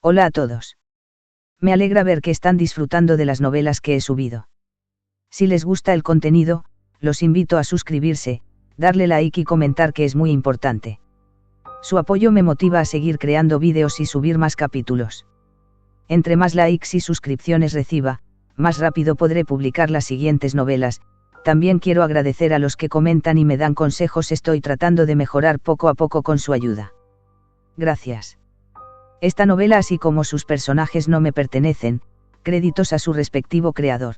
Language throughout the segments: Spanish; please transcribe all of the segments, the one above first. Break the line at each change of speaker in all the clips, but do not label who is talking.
Hola a todos. Me alegra ver que están disfrutando de las novelas que he subido. Si les gusta el contenido, los invito a suscribirse, darle like y comentar, que es muy importante. Su apoyo me motiva a seguir creando vídeos y subir más capítulos. Entre más likes y suscripciones reciba, más rápido podré publicar las siguientes novelas. También quiero agradecer a los que comentan y me dan consejos. Estoy tratando de mejorar poco a poco con su ayuda. Gracias. Esta novela, así como sus personajes, no me pertenecen, créditos a su respectivo creador.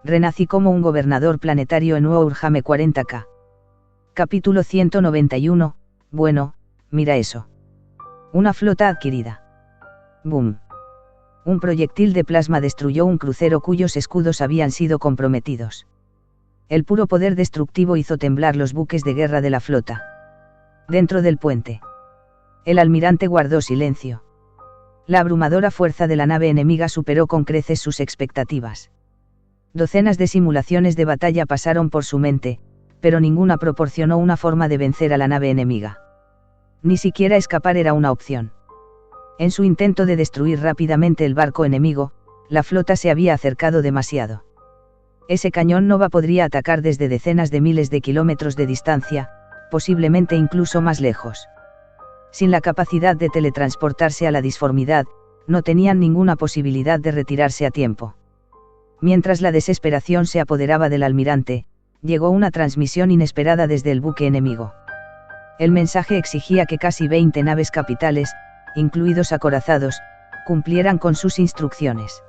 Renací como un gobernador planetario en Warhammer 40K. Capítulo 191, bueno, mira eso. Una flota adquirida. Boom. Un proyectil de plasma destruyó un crucero cuyos escudos habían sido comprometidos. El puro poder destructivo hizo temblar los buques de guerra de la flota. Dentro del puente. El almirante guardó silencio. La abrumadora fuerza de la nave enemiga superó con creces sus expectativas. Docenas de simulaciones de batalla pasaron por su mente, pero ninguna proporcionó una forma de vencer a la nave enemiga. Ni siquiera escapar era una opción. En su intento de destruir rápidamente el barco enemigo, la flota se había acercado demasiado. Ese cañón Nova podría atacar desde decenas de miles de kilómetros de distancia, posiblemente incluso más lejos. Sin la capacidad de teletransportarse a la disformidad, no tenían ninguna posibilidad de retirarse a tiempo. Mientras la desesperación se apoderaba del almirante, llegó una transmisión inesperada desde el buque enemigo. El mensaje exigía que casi 20 naves capitales, incluidos acorazados, cumplieran con sus instrucciones.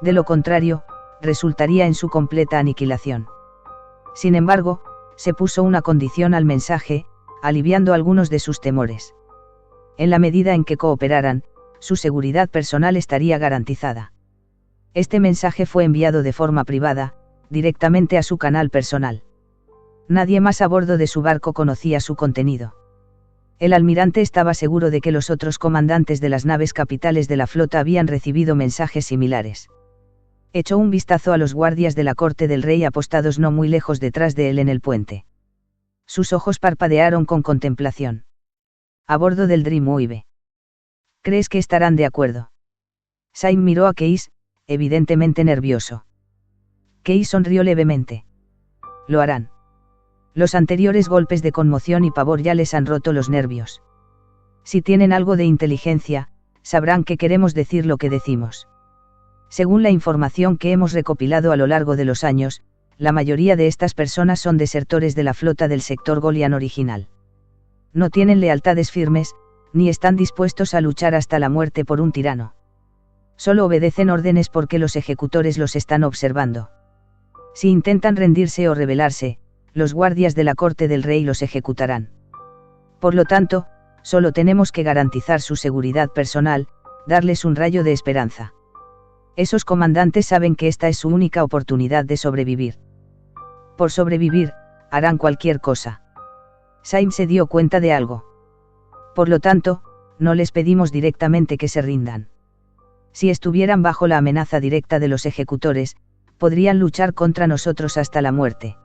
De lo contrario, resultaría en su completa aniquilación. Sin embargo, se puso una condición al mensaje, aliviando algunos de sus temores. En la medida en que cooperaran, su seguridad personal estaría garantizada. Este mensaje fue enviado de forma privada, directamente a su canal personal. Nadie más a bordo de su barco conocía su contenido. El almirante estaba seguro de que los otros comandantes de las naves capitales de la flota habían recibido mensajes similares. Echó un vistazo a los guardias de la corte del rey apostados no muy lejos detrás de él en el puente. Sus ojos parpadearon con contemplación. A bordo del Dreamwave. ¿Crees que estarán de acuerdo? Syme miró a Case, evidentemente nervioso. Case sonrió levemente. Lo harán. Los anteriores golpes de conmoción y pavor ya les han roto los nervios. Si tienen algo de inteligencia, sabrán que queremos decir lo que decimos. Según la información que hemos recopilado a lo largo de los años, la mayoría de estas personas son desertores de la flota del sector Golian original. No tienen lealtades firmes, ni están dispuestos a luchar hasta la muerte por un tirano. Solo obedecen órdenes porque los ejecutores los están observando. Si intentan rendirse o rebelarse, los guardias de la corte del rey los ejecutarán. Por lo tanto, solo tenemos que garantizar su seguridad personal, darles un rayo de esperanza. Esos comandantes saben que esta es su única oportunidad de sobrevivir. Por sobrevivir, harán cualquier cosa. Syme se dio cuenta de algo. Por lo tanto, no les pedimos directamente que se rindan. Si estuvieran bajo la amenaza directa de los ejecutores, podrían luchar contra nosotros hasta la muerte.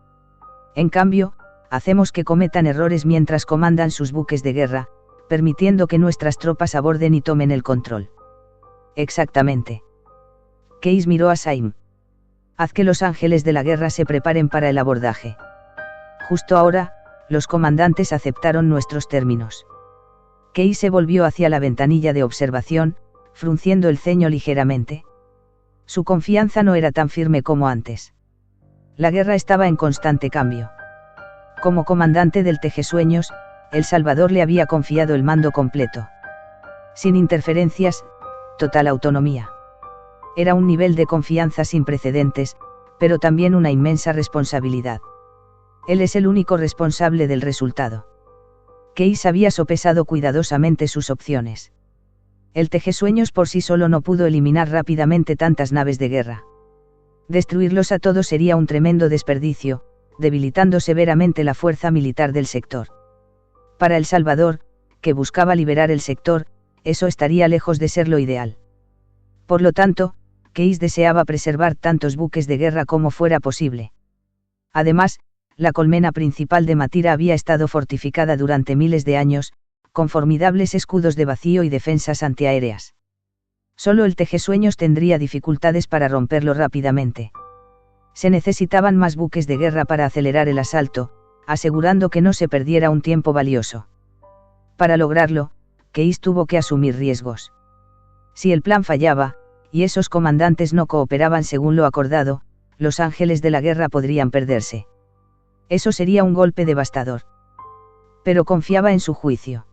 En cambio, hacemos que cometan errores mientras comandan sus buques de guerra, permitiendo que nuestras tropas aborden y tomen el control. Exactamente. Case miró a Syme. Haz que los ángeles de la guerra se preparen para el abordaje. Justo ahora, los comandantes aceptaron nuestros términos. Case se volvió hacia la ventanilla de observación, frunciendo el ceño ligeramente. Su confianza no era tan firme como antes. La guerra estaba en constante cambio. Como comandante del Tejesueños, El Salvador le había confiado el mando completo. Sin interferencias, total autonomía. Era un nivel de confianza sin precedentes, pero también una inmensa responsabilidad. Él es el único responsable del resultado. Case había sopesado cuidadosamente sus opciones. El Tejesueños por sí solo no pudo eliminar rápidamente tantas naves de guerra. Destruirlos a todos sería un tremendo desperdicio, debilitando severamente la fuerza militar del sector. Para El Salvador, que buscaba liberar el sector, eso estaría lejos de ser lo ideal. Por lo tanto, Case deseaba preservar tantos buques de guerra como fuera posible. Además, la colmena principal de Matira había estado fortificada durante miles de años, con formidables escudos de vacío y defensas antiaéreas. Solo el tejesueños tendría dificultades para romperlo rápidamente. Se necesitaban más buques de guerra para acelerar el asalto, asegurando que no se perdiera un tiempo valioso. Para lograrlo, Keyes tuvo que asumir riesgos. Si el plan fallaba, y esos comandantes no cooperaban según lo acordado, los ángeles de la guerra podrían perderse. Eso sería un golpe devastador. Pero confiaba en su juicio.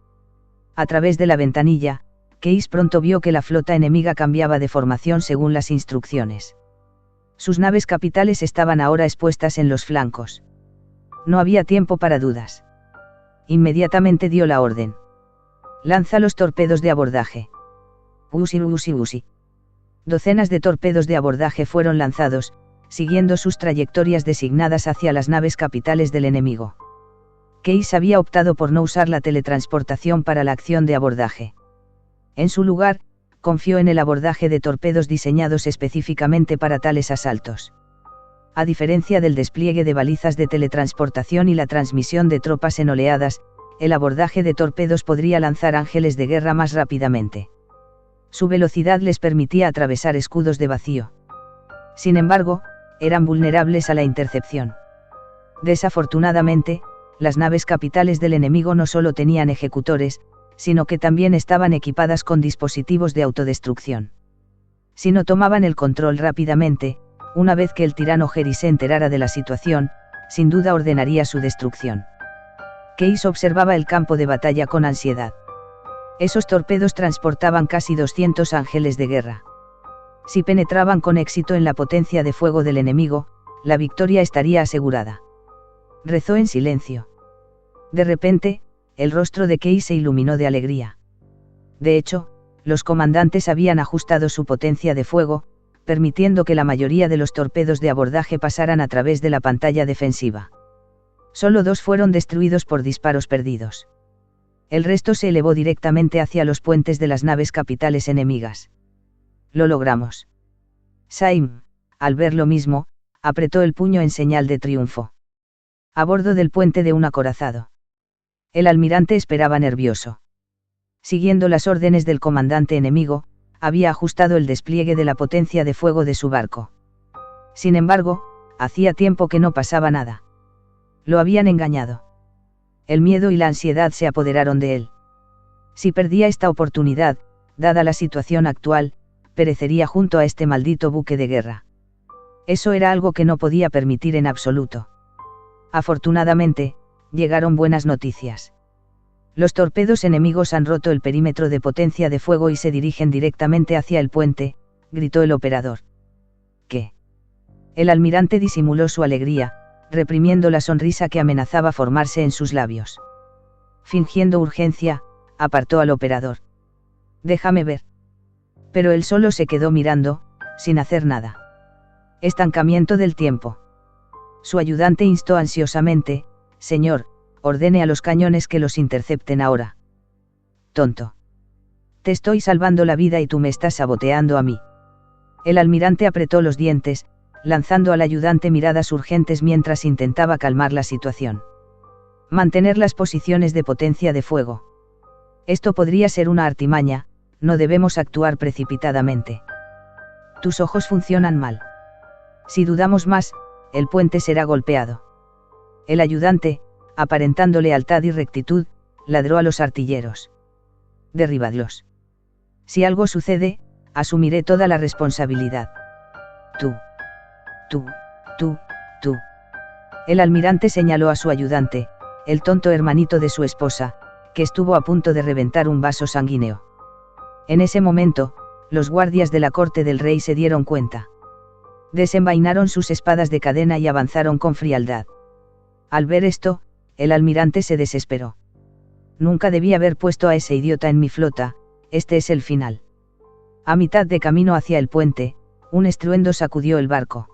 A través de la ventanilla, Keyes pronto vio que la flota enemiga cambiaba de formación según las instrucciones. Sus naves capitales estaban ahora expuestas en los flancos. No había tiempo para dudas. Inmediatamente dio la orden. Lanza los torpedos de abordaje. Usi, usi, usi. Docenas de torpedos de abordaje fueron lanzados, siguiendo sus trayectorias designadas hacia las naves capitales del enemigo. Keyes había optado por no usar la teletransportación para la acción de abordaje. En su lugar, confió en el abordaje de torpedos diseñados específicamente para tales asaltos. A diferencia del despliegue de balizas de teletransportación y la transmisión de tropas en oleadas, el abordaje de torpedos podría lanzar ángeles de guerra más rápidamente. Su velocidad les permitía atravesar escudos de vacío. Sin embargo, eran vulnerables a la intercepción. Desafortunadamente, las naves capitales del enemigo no solo tenían ejecutores, sino que también estaban equipadas con dispositivos de autodestrucción. Si no tomaban el control rápidamente, una vez que el tirano Jerry se enterara de la situación, sin duda ordenaría su destrucción. Keyes observaba el campo de batalla con ansiedad. Esos torpedos transportaban casi 200 ángeles de guerra. Si penetraban con éxito en la potencia de fuego del enemigo, la victoria estaría asegurada. Rezó en silencio. De repente, el rostro de Keyes se iluminó de alegría. De hecho, los comandantes habían ajustado su potencia de fuego, permitiendo que la mayoría de los torpedos de abordaje pasaran a través de la pantalla defensiva. Solo 2 fueron destruidos por disparos perdidos. El resto se elevó directamente hacia los puentes de las naves capitales enemigas. Lo logramos. Saim, al ver lo mismo, apretó el puño en señal de triunfo. A bordo del puente de un acorazado. El almirante esperaba nervioso. Siguiendo las órdenes del comandante enemigo, había ajustado el despliegue de la potencia de fuego de su barco. Sin embargo, hacía tiempo que no pasaba nada. Lo habían engañado. El miedo y la ansiedad se apoderaron de él. Si perdía esta oportunidad, dada la situación actual, perecería junto a este maldito buque de guerra. Eso era algo que no podía permitir en absoluto. Afortunadamente, llegaron buenas noticias. Los torpedos enemigos han roto el perímetro de potencia de fuego y se dirigen directamente hacia el puente, gritó el operador. ¿Qué? El almirante disimuló su alegría, reprimiendo la sonrisa que amenazaba formarse en sus labios. Fingiendo urgencia, apartó al operador. Déjame ver. Pero él solo se quedó mirando, sin hacer nada. Estancamiento del tiempo. Su ayudante instó ansiosamente, señor, ordene a los cañones que los intercepten ahora. Tonto. Te estoy salvando la vida y tú me estás saboteando a mí. El almirante apretó los dientes, lanzando al ayudante miradas urgentes mientras intentaba calmar la situación. Mantener las posiciones de potencia de fuego. Esto podría ser una artimaña, no debemos actuar precipitadamente. Tus ojos funcionan mal. Si dudamos más, el puente será golpeado. El ayudante, aparentando lealtad y rectitud, ladró a los artilleros. Derribadlos. Si algo sucede, asumiré toda la responsabilidad. Tú. El almirante señaló a su ayudante, el tonto hermanito de su esposa, que estuvo a punto de reventar un vaso sanguíneo. En ese momento, los guardias de la corte del rey se dieron cuenta. Desenvainaron sus espadas de cadena y avanzaron con frialdad. Al ver esto, el almirante se desesperó. Nunca debí haber puesto a ese idiota en mi flota, este es el final. A mitad de camino hacia el puente, un estruendo sacudió el barco.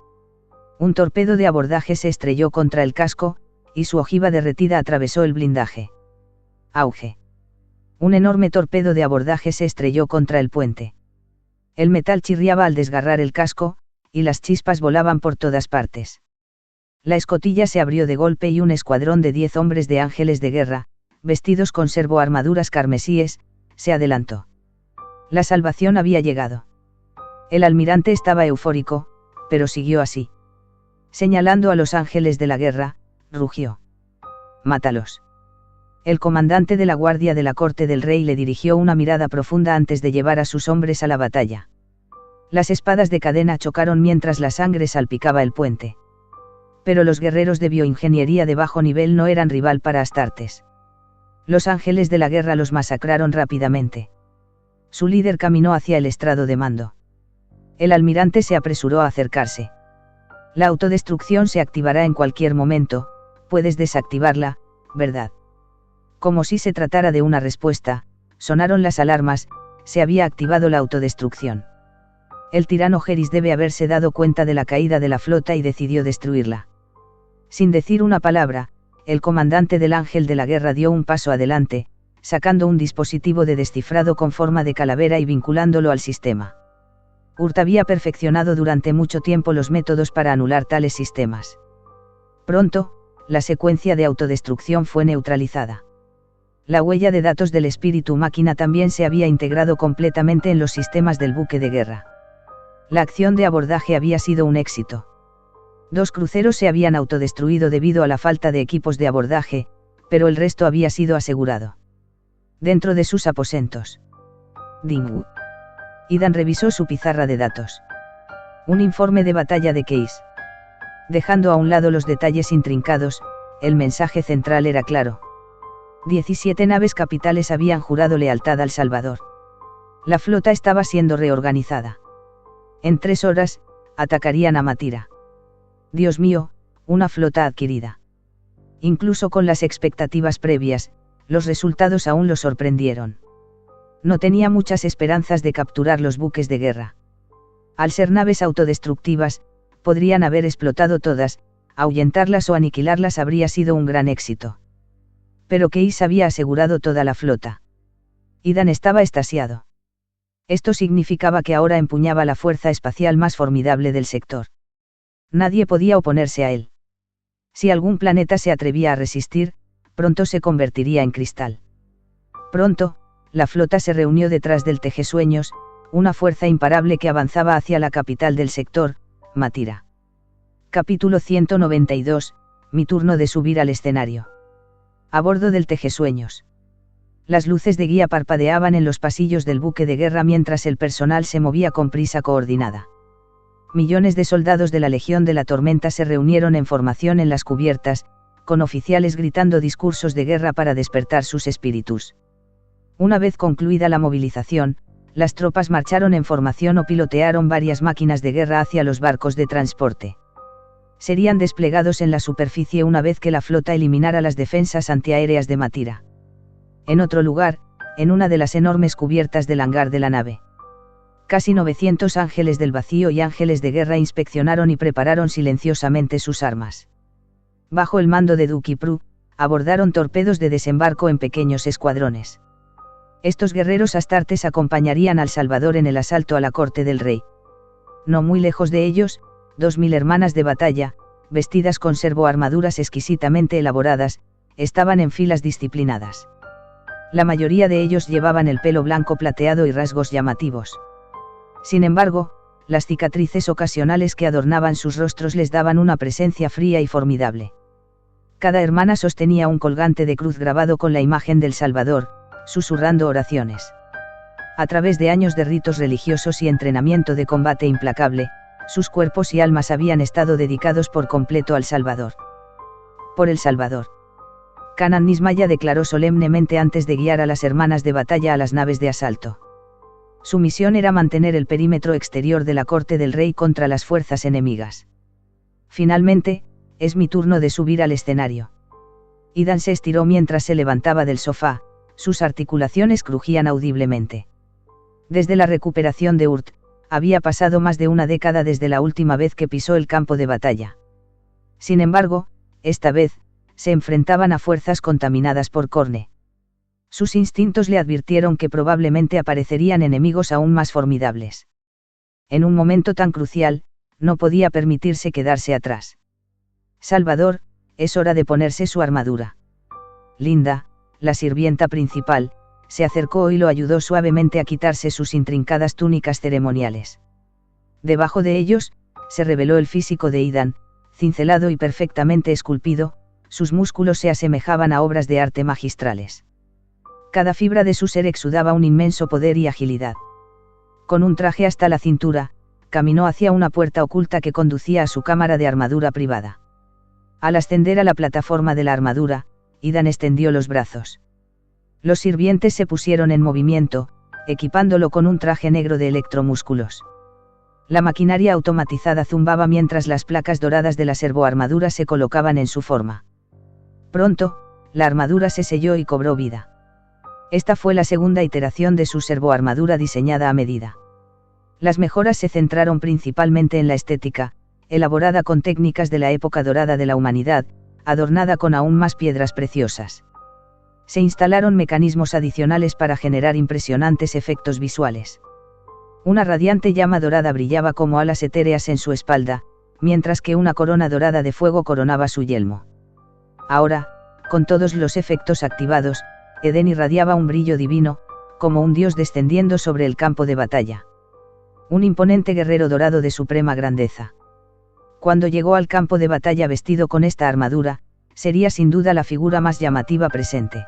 Un torpedo de abordaje se estrelló contra el casco, y su ojiva derretida atravesó el blindaje. Auge. Un enorme torpedo de abordaje se estrelló contra el puente. El metal chirriaba al desgarrar el casco, y las chispas volaban por todas partes. La escotilla se abrió de golpe y un escuadrón de 10 hombres de ángeles de guerra, vestidos con servoarmaduras carmesíes, se adelantó. La salvación había llegado. El almirante estaba eufórico, pero siguió así. Señalando a los ángeles de la guerra, rugió: «Mátalos». El comandante de la guardia de la corte del rey le dirigió una mirada profunda antes de llevar a sus hombres a la batalla. Las espadas de cadena chocaron mientras la sangre salpicaba el puente. Pero los guerreros de bioingeniería de bajo nivel no eran rival para Astartes. Los ángeles de la guerra los masacraron rápidamente. Su líder caminó hacia el estrado de mando. El almirante se apresuró a acercarse. «La autodestrucción se activará en cualquier momento, puedes desactivarla, ¿verdad?». Como si se tratara de una respuesta, sonaron las alarmas, se había activado la autodestrucción. El tirano Geris debe haberse dado cuenta de la caída de la flota y decidió destruirla. Sin decir una palabra, el comandante del Ángel de la Guerra dio un paso adelante, sacando un dispositivo de descifrado con forma de calavera y vinculándolo al sistema. Urt había perfeccionado durante mucho tiempo los métodos para anular tales sistemas. Pronto, la secuencia de autodestrucción fue neutralizada. La huella de datos del espíritu máquina también se había integrado completamente en los sistemas del buque de guerra. La acción de abordaje había sido un éxito. 2 cruceros se habían autodestruido debido a la falta de equipos de abordaje, pero el resto había sido asegurado. Dentro de sus aposentos. Ding. Idan revisó su pizarra de datos. Un informe de batalla de Case. Dejando a un lado los detalles intrincados, el mensaje central era claro. 17 naves capitales habían jurado lealtad al Salvador. La flota estaba siendo reorganizada. En 3 horas, atacarían a Matira. Dios mío, una flota adquirida. Incluso con las expectativas previas, los resultados aún lo sorprendieron. No tenía muchas esperanzas de capturar los buques de guerra. Al ser naves autodestructivas, podrían haber explotado todas, ahuyentarlas o aniquilarlas habría sido un gran éxito. Pero Case había asegurado toda la flota. Idan estaba extasiado. Esto significaba que ahora empuñaba la fuerza espacial más formidable del sector. Nadie podía oponerse a él. Si algún planeta se atrevía a resistir, pronto se convertiría en cristal. Pronto, la flota se reunió detrás del Tejesueños, una fuerza imparable que avanzaba hacia la capital del sector, Matira. Capítulo 192, mi turno de subir al escenario. A bordo del Tejesueños. Las luces de guía parpadeaban en los pasillos del buque de guerra mientras el personal se movía con prisa coordinada. Millones de soldados de la Legión de la Tormenta se reunieron en formación en las cubiertas, con oficiales gritando discursos de guerra para despertar sus espíritus. Una vez concluida la movilización, las tropas marcharon en formación o pilotearon varias máquinas de guerra hacia los barcos de transporte. Serían desplegados en la superficie una vez que la flota eliminara las defensas antiaéreas de Matira. En otro lugar, en una de las enormes cubiertas del hangar de la nave. Casi 900 ángeles del vacío y ángeles de guerra inspeccionaron y prepararon silenciosamente sus armas. Bajo el mando de Duki Pru, abordaron torpedos de desembarco en pequeños escuadrones. Estos guerreros astartes acompañarían al Salvador en el asalto a la corte del rey. No muy lejos de ellos, 2000 hermanas de batalla, vestidas con servoarmaduras exquisitamente elaboradas, estaban en filas disciplinadas. La mayoría de ellos llevaban el pelo blanco plateado y rasgos llamativos. Sin embargo, las cicatrices ocasionales que adornaban sus rostros les daban una presencia fría y formidable. Cada hermana sostenía un colgante de cruz grabado con la imagen del Salvador, susurrando oraciones. A través de años de ritos religiosos y entrenamiento de combate implacable, sus cuerpos y almas habían estado dedicados por completo al Salvador. Por el Salvador. Kanan Nismaya declaró solemnemente antes de guiar a las hermanas de batalla a las naves de asalto. Su misión era mantener el perímetro exterior de la corte del rey contra las fuerzas enemigas. Finalmente, es mi turno de subir al escenario. Idan se estiró mientras se levantaba del sofá, sus articulaciones crujían audiblemente. Desde la recuperación de Urt, había pasado más de una década desde la última vez que pisó el campo de batalla. Sin embargo, esta vez, se enfrentaban a fuerzas contaminadas por Khorne. Sus instintos le advirtieron que probablemente aparecerían enemigos aún más formidables. En un momento tan crucial, no podía permitirse quedarse atrás. Salvador, es hora de ponerse su armadura. Linda, la sirvienta principal, se acercó y lo ayudó suavemente a quitarse sus intrincadas túnicas ceremoniales. Debajo de ellos, se reveló el físico de Idan, cincelado y perfectamente esculpido, sus músculos se asemejaban a obras de arte magistrales. Cada fibra de su ser exudaba un inmenso poder y agilidad. Con un traje hasta la cintura, caminó hacia una puerta oculta que conducía a su cámara de armadura privada. Al ascender a la plataforma de la armadura, Idan extendió los brazos. Los sirvientes se pusieron en movimiento, equipándolo con un traje negro de electromúsculos. La maquinaria automatizada zumbaba mientras las placas doradas de la servoarmadura se colocaban en su forma. Pronto, la armadura se selló y cobró vida. Esta fue la segunda iteración de su servoarmadura diseñada a medida. Las mejoras se centraron principalmente en la estética, elaborada con técnicas de la época dorada de la humanidad, adornada con aún más piedras preciosas. Se instalaron mecanismos adicionales para generar impresionantes efectos visuales. Una radiante llama dorada brillaba como alas etéreas en su espalda, mientras que una corona dorada de fuego coronaba su yelmo. Ahora, con todos los efectos activados, Eden irradiaba un brillo divino, como un dios descendiendo sobre el campo de batalla. Un imponente guerrero dorado de suprema grandeza. Cuando llegó al campo de batalla vestido con esta armadura, sería sin duda la figura más llamativa presente.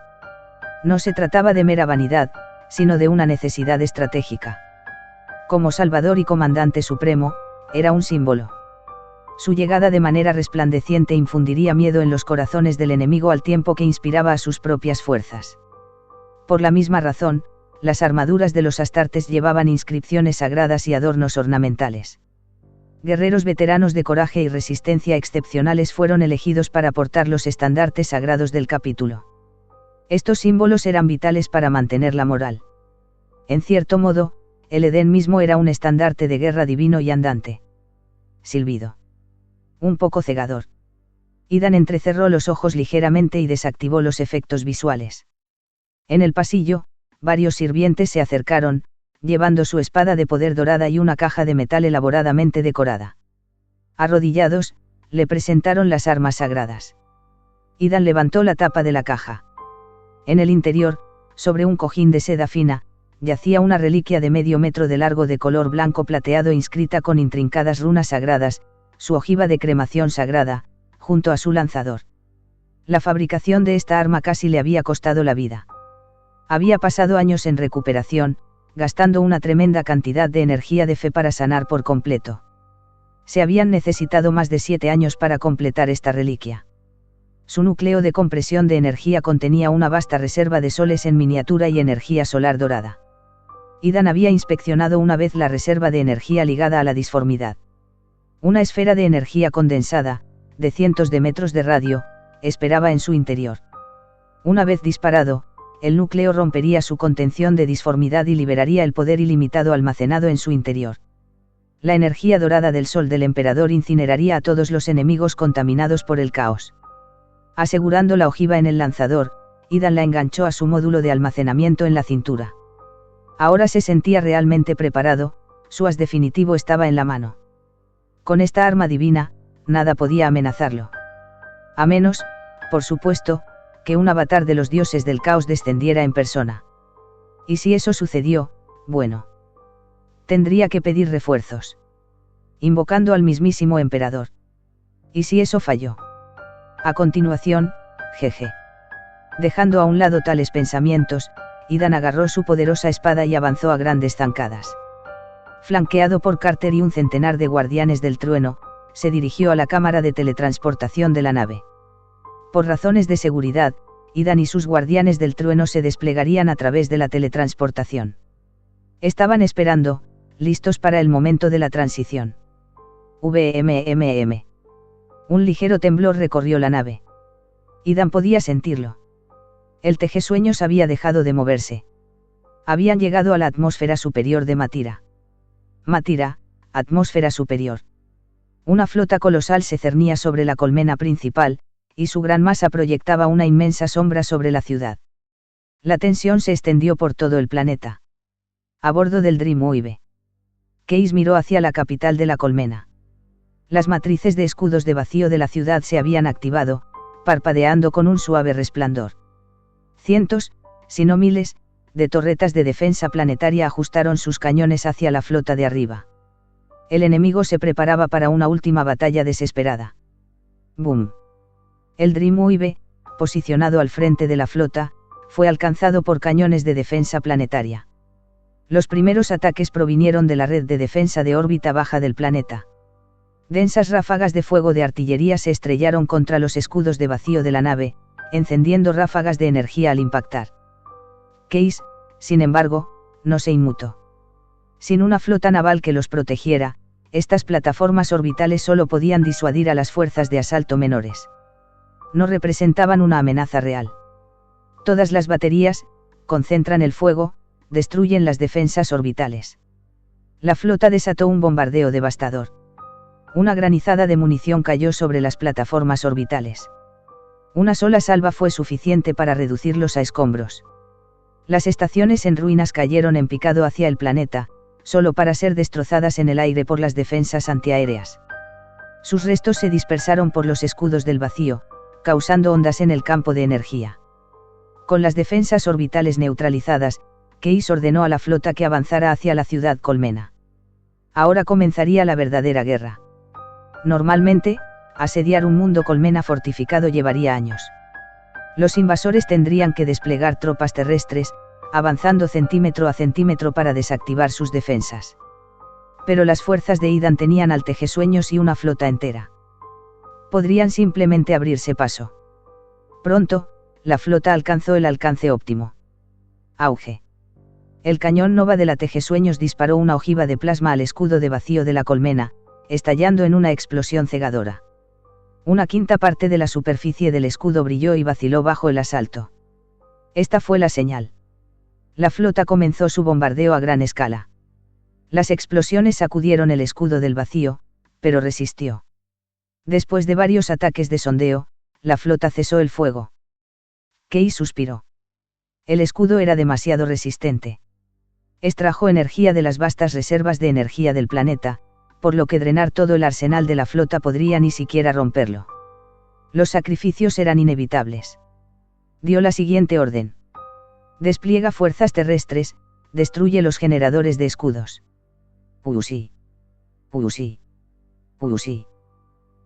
No se trataba de mera vanidad, sino de una necesidad estratégica. Como Salvador y Comandante Supremo, era un símbolo. Su llegada de manera resplandeciente infundiría miedo en los corazones del enemigo al tiempo que inspiraba a sus propias fuerzas. Por la misma razón, las armaduras de los astartes llevaban inscripciones sagradas y adornos ornamentales. Guerreros veteranos de coraje y resistencia excepcionales fueron elegidos para portar los estandartes sagrados del capítulo. Estos símbolos eran vitales para mantener la moral. En cierto modo, el Edén mismo era un estandarte de guerra divino y andante. Silbido. Un poco cegador. Idan entrecerró los ojos ligeramente y desactivó los efectos visuales. En el pasillo, varios sirvientes se acercaron, llevando su espada de poder dorada y una caja de metal elaboradamente decorada. Arrodillados, le presentaron las armas sagradas. Idan levantó la tapa de la caja. En el interior, sobre un cojín de seda fina, yacía una reliquia de medio metro de largo de color blanco plateado inscrita con intrincadas runas sagradas, su ojiva de cremación sagrada, junto a su lanzador. La fabricación de esta arma casi le había costado la vida. Había pasado años en recuperación, gastando una tremenda cantidad de energía de fe para sanar por completo. Se habían necesitado más de 7 años para completar esta reliquia. Su núcleo de compresión de energía contenía una vasta reserva de soles en miniatura y energía solar dorada. Idan había inspeccionado una vez la reserva de energía ligada a la disformidad. Una esfera de energía condensada, de cientos de metros de radio, esperaba en su interior. Una vez disparado, el núcleo rompería su contención de disformidad y liberaría el poder ilimitado almacenado en su interior. La energía dorada del sol del emperador incineraría a todos los enemigos contaminados por el caos. Asegurando la ojiva en el lanzador, Idan la enganchó a su módulo de almacenamiento en la cintura. Ahora se sentía realmente preparado, su as definitivo estaba en la mano. Con esta arma divina, nada podía amenazarlo. A menos, por supuesto, que un avatar de los dioses del caos descendiera en persona. Y si eso sucedió, bueno. Tendría que pedir refuerzos. Invocando al mismísimo emperador. ¿Y si eso falló? A continuación, jeje. Dejando a un lado tales pensamientos, Idan agarró su poderosa espada y avanzó a grandes zancadas. Flanqueado por Carter y un centenar de guardianes del trueno, se dirigió a la cámara de teletransportación de la nave. Por razones de seguridad, Idan y sus guardianes del trueno se desplegarían a través de la teletransportación. Estaban esperando, listos para el momento de la transición. VMMM. Un ligero temblor recorrió la nave. Idan podía sentirlo. El tejesueños había dejado de moverse. Habían llegado a la atmósfera superior de Matira. Matira, atmósfera superior. Una flota colosal se cernía sobre la colmena principal, y su gran masa proyectaba una inmensa sombra sobre la ciudad. La tensión se extendió por todo el planeta. A bordo del Dreamwave. Case miró hacia la capital de la colmena. Las matrices de escudos de vacío de la ciudad se habían activado, parpadeando con un suave resplandor. Cientos, si no miles, de torretas de defensa planetaria ajustaron sus cañones hacia la flota de arriba. El enemigo se preparaba para una última batalla desesperada. ¡Bum! El Dreamwave, posicionado al frente de la flota, fue alcanzado por cañones de defensa planetaria. Los primeros ataques provinieron de la red de defensa de órbita baja del planeta. Densas ráfagas de fuego de artillería se estrellaron contra los escudos de vacío de la nave, encendiendo ráfagas de energía al impactar. Case, sin embargo, no se inmutó. Sin una flota naval que los protegiera, estas plataformas orbitales solo podían disuadir a las fuerzas de asalto menores. No representaban una amenaza real. Todas las baterías, concentran el fuego, destruyen las defensas orbitales. La flota desató un bombardeo devastador. Una granizada de munición cayó sobre las plataformas orbitales. Una sola salva fue suficiente para reducirlos a escombros. Las estaciones en ruinas cayeron en picado hacia el planeta, solo para ser destrozadas en el aire por las defensas antiaéreas. Sus restos se dispersaron por los escudos del vacío, causando ondas en el campo de energía. Con las defensas orbitales neutralizadas, Case ordenó a la flota que avanzara hacia la ciudad colmena. Ahora comenzaría la verdadera guerra. Normalmente, asediar un mundo colmena fortificado llevaría años. Los invasores tendrían que desplegar tropas terrestres, avanzando centímetro a centímetro para desactivar sus defensas. Pero las fuerzas de Idan tenían al Tejesueños y una flota entera. Podrían simplemente abrirse paso. Pronto, la flota alcanzó el alcance óptimo. Auge. El cañón Nova de la Tejesueños disparó una ojiva de plasma al escudo de vacío de la colmena, estallando en una explosión cegadora. Una quinta parte de la superficie del escudo brilló y vaciló bajo el asalto. Esta fue la señal. La flota comenzó su bombardeo a gran escala. Las explosiones sacudieron el escudo del vacío, pero resistió. Después de varios ataques de sondeo, la flota cesó el fuego. Case suspiró. El escudo era demasiado resistente. Extrajo energía de las vastas reservas de energía del planeta, por lo que drenar todo el arsenal de la flota podría ni siquiera romperlo. Los sacrificios eran inevitables. Dio la siguiente orden. Despliega fuerzas terrestres, destruye los generadores de escudos. Pusi. Pusi. Pusi.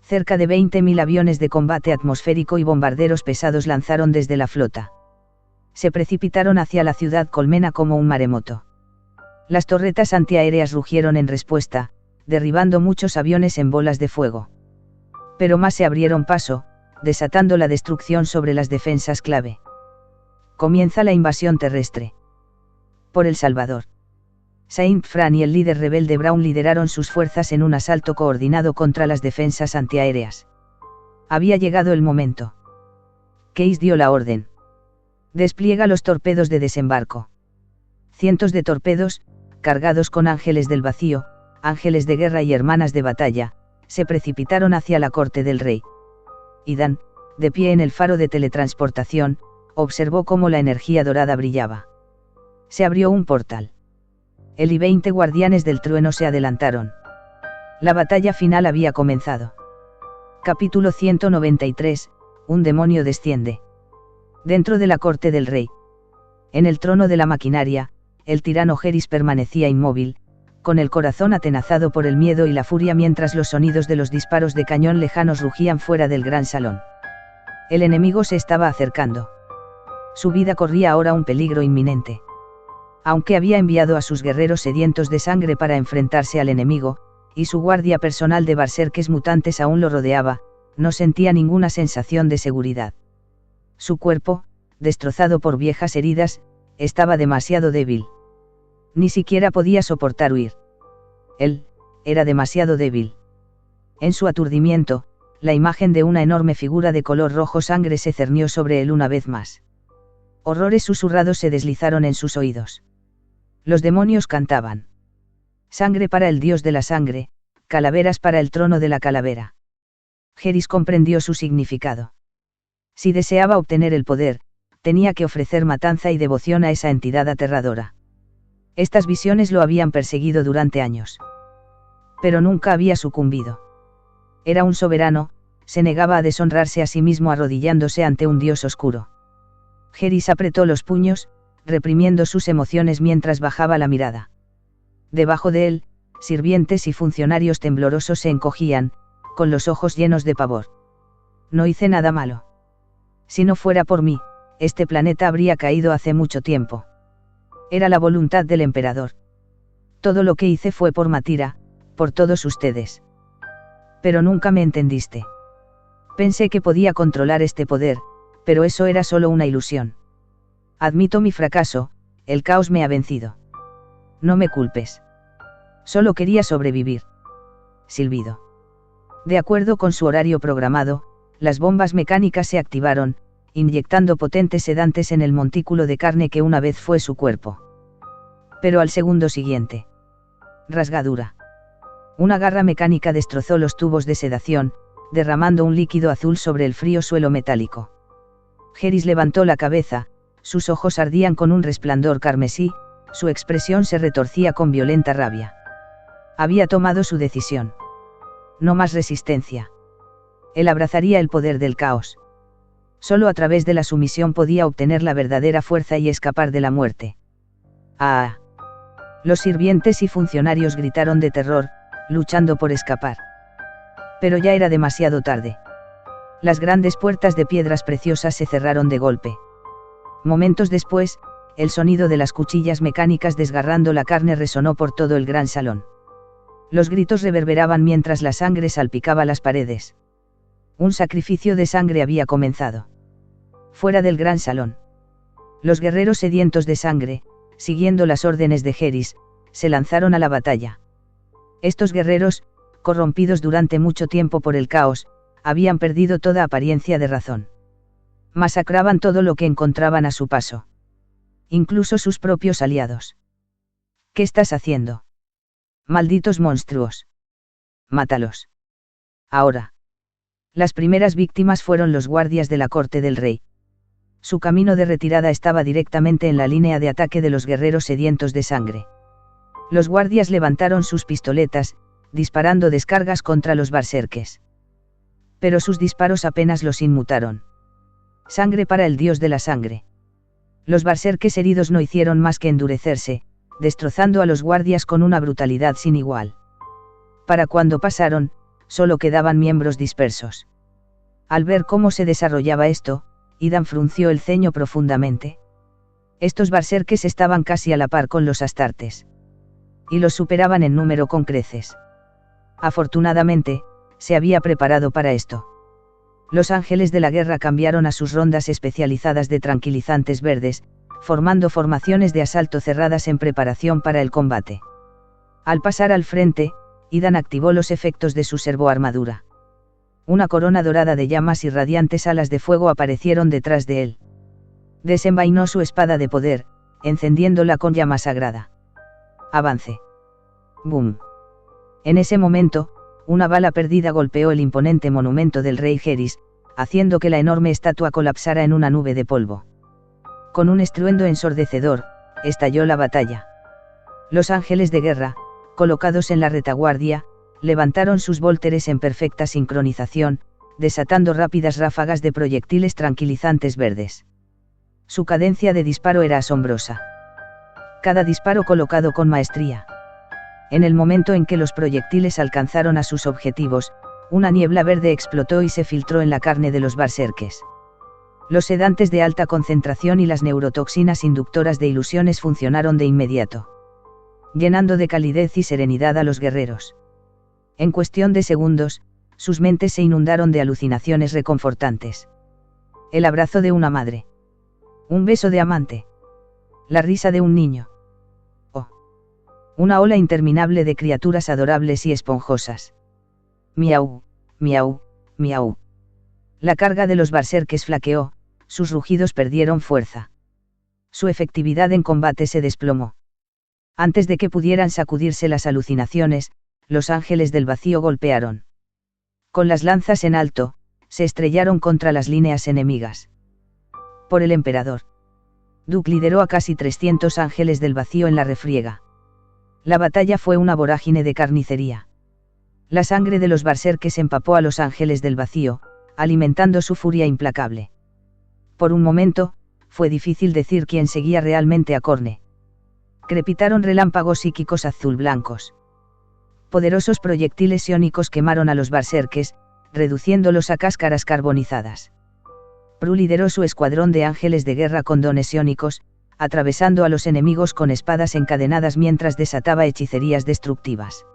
Cerca de 20.000 aviones de combate atmosférico y bombarderos pesados lanzaron desde la flota. Se precipitaron hacia la ciudad colmena como un maremoto. Las torretas antiaéreas rugieron en respuesta, derribando muchos aviones en bolas de fuego. Pero más se abrieron paso, desatando la destrucción sobre las defensas clave. Comienza la invasión terrestre. Por El Salvador. Saint Fran y el líder rebelde Brown lideraron sus fuerzas en un asalto coordinado contra las defensas antiaéreas. Había llegado el momento. Case dio la orden. Despliega los torpedos de desembarco. Cientos de torpedos, cargados con ángeles del vacío, ángeles de guerra y hermanas de batalla, se precipitaron hacia la corte del rey. Idan, de pie en el faro de teletransportación, observó cómo la energía dorada brillaba. Se abrió un portal. Él y 20 guardianes del trueno se adelantaron. La batalla final había comenzado. Capítulo 193, un demonio desciende. Dentro de la corte del rey. En el trono de la maquinaria, el tirano Geris permanecía inmóvil, con el corazón atenazado por el miedo y la furia mientras los sonidos de los disparos de cañón lejanos rugían fuera del gran salón. El enemigo se estaba acercando. Su vida corría ahora un peligro inminente. Aunque había enviado a sus guerreros sedientos de sangre para enfrentarse al enemigo, y su guardia personal de berserkes mutantes aún lo rodeaba, no sentía ninguna sensación de seguridad. Su cuerpo, destrozado por viejas heridas, estaba demasiado débil. Ni siquiera podía soportar huir. Él, era demasiado débil. En su aturdimiento, la imagen de una enorme figura de color rojo sangre se cernió sobre él una vez más. Horrores susurrados se deslizaron en sus oídos. Los demonios cantaban. Sangre para el dios de la sangre, calaveras para el trono de la calavera. Geris comprendió su significado. Si deseaba obtener el poder, tenía que ofrecer matanza y devoción a esa entidad aterradora. Estas visiones lo habían perseguido durante años. Pero nunca había sucumbido. Era un soberano, se negaba a deshonrarse a sí mismo arrodillándose ante un dios oscuro. Geris apretó los puños, reprimiendo sus emociones mientras bajaba la mirada. Debajo de él, sirvientes y funcionarios temblorosos se encogían, con los ojos llenos de pavor. No hice nada malo. Si no fuera por mí, este planeta habría caído hace mucho tiempo. Era la voluntad del emperador. Todo lo que hice fue por Matira, por todos ustedes. Pero nunca me entendiste. Pensé que podía controlar este poder, pero eso era solo una ilusión. Admito mi fracaso, el caos me ha vencido. No me culpes. Solo quería sobrevivir. Silbido. De acuerdo con su horario programado, las bombas mecánicas se activaron, inyectando potentes sedantes en el montículo de carne que una vez fue su cuerpo. Pero al segundo siguiente. Rasgadura. Una garra mecánica destrozó los tubos de sedación, derramando un líquido azul sobre el frío suelo metálico. Geris levantó la cabeza, sus ojos ardían con un resplandor carmesí, su expresión se retorcía con violenta rabia. Había tomado su decisión. No más resistencia. Él abrazaría el poder del caos. Solo a través de la sumisión podía obtener la verdadera fuerza y escapar de la muerte. ¡Ah! Los sirvientes y funcionarios gritaron de terror, luchando por escapar. Pero ya era demasiado tarde. Las grandes puertas de piedras preciosas se cerraron de golpe. Momentos después, el sonido de las cuchillas mecánicas desgarrando la carne resonó por todo el gran salón. Los gritos reverberaban mientras la sangre salpicaba las paredes. Un sacrificio de sangre había comenzado. Fuera del gran salón. Los guerreros sedientos de sangre, siguiendo las órdenes de Geris, se lanzaron a la batalla. Estos guerreros, corrompidos durante mucho tiempo por el caos, habían perdido toda apariencia de razón. Masacraban todo lo que encontraban a su paso. Incluso sus propios aliados. ¿Qué estás haciendo? Malditos monstruos. Mátalos. Ahora. Las primeras víctimas fueron los guardias de la corte del rey. Su camino de retirada estaba directamente en la línea de ataque de los guerreros sedientos de sangre. Los guardias levantaron sus pistoletas, disparando descargas contra los berserkes. Pero sus disparos apenas los inmutaron. Sangre para el dios de la sangre. Los berserkes heridos no hicieron más que endurecerse, destrozando a los guardias con una brutalidad sin igual. Para cuando pasaron, solo quedaban miembros dispersos. Al ver cómo se desarrollaba esto, Idan frunció el ceño profundamente. Estos berserkes estaban casi a la par con los astartes. Y los superaban en número con creces. Afortunadamente, se había preparado para esto. Los ángeles de la guerra cambiaron a sus rondas especializadas de tranquilizantes verdes, formando formaciones de asalto cerradas en preparación para el combate. Al pasar al frente, Idan activó los efectos de su servoarmadura. Una corona dorada de llamas y radiantes alas de fuego aparecieron detrás de él. Desenvainó su espada de poder, encendiéndola con llama sagrada. Avance. ¡Bum! En ese momento, una bala perdida golpeó el imponente monumento del rey Geris, haciendo que la enorme estatua colapsara en una nube de polvo. Con un estruendo ensordecedor, estalló la batalla. Los ángeles de guerra, colocados en la retaguardia, levantaron sus vólteres en perfecta sincronización, desatando rápidas ráfagas de proyectiles tranquilizantes verdes. Su cadencia de disparo era asombrosa. Cada disparo colocado con maestría. En el momento en que los proyectiles alcanzaron a sus objetivos, una niebla verde explotó y se filtró en la carne de los berserkes. Los sedantes de alta concentración y las neurotoxinas inductoras de ilusiones funcionaron de inmediato, llenando de calidez y serenidad a los guerreros. En cuestión de segundos, sus mentes se inundaron de alucinaciones reconfortantes. El abrazo de una madre. Un beso de amante. La risa de un niño. Una ola interminable de criaturas adorables y esponjosas. Miau, miau, miau. La carga de los berserkes flaqueó, sus rugidos perdieron fuerza. Su efectividad en combate se desplomó. Antes de que pudieran sacudirse las alucinaciones, los ángeles del vacío golpearon. Con las lanzas en alto, se estrellaron contra las líneas enemigas. Por el emperador. Duke lideró a casi 300 ángeles del vacío en la refriega. La batalla fue una vorágine de carnicería. La sangre de los berserkes empapó a los ángeles del vacío, alimentando su furia implacable. Por un momento, fue difícil decir quién seguía realmente a Corne. Crepitaron relámpagos psíquicos azul-blancos. Poderosos proyectiles iónicos quemaron a los berserkes, reduciéndolos a cáscaras carbonizadas. Prue lideró su escuadrón de ángeles de guerra con dones iónicos, atravesando a los enemigos con espadas encadenadas mientras desataba hechicerías destructivas.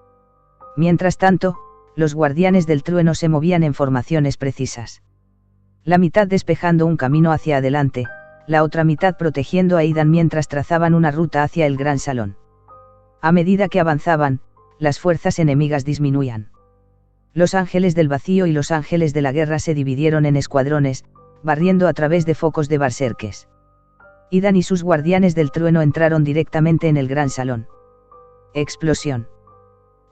Mientras tanto, los guardianes del trueno se movían en formaciones precisas. La mitad despejando un camino hacia adelante, la otra mitad protegiendo a Idan mientras trazaban una ruta hacia el gran salón. A medida que avanzaban, las fuerzas enemigas disminuían. Los ángeles del vacío y los ángeles de la guerra se dividieron en escuadrones, barriendo a través de focos de berserkes. Idan y sus guardianes del trueno entraron directamente en el gran salón. Explosión.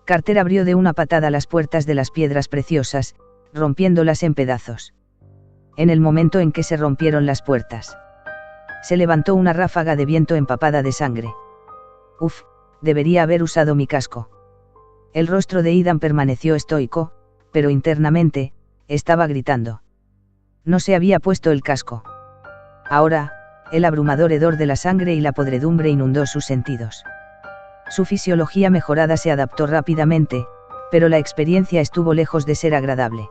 Carter abrió de una patada las puertas de las piedras preciosas, rompiéndolas en pedazos. En el momento en que se rompieron las puertas, se levantó una ráfaga de viento empapada de sangre. Uf, debería haber usado mi casco. El rostro de Idan permaneció estoico, pero internamente, estaba gritando. No se había puesto el casco. Ahora, el abrumador hedor de la sangre y la podredumbre inundó sus sentidos. Su fisiología mejorada se adaptó rápidamente, pero la experiencia estuvo lejos de ser agradable.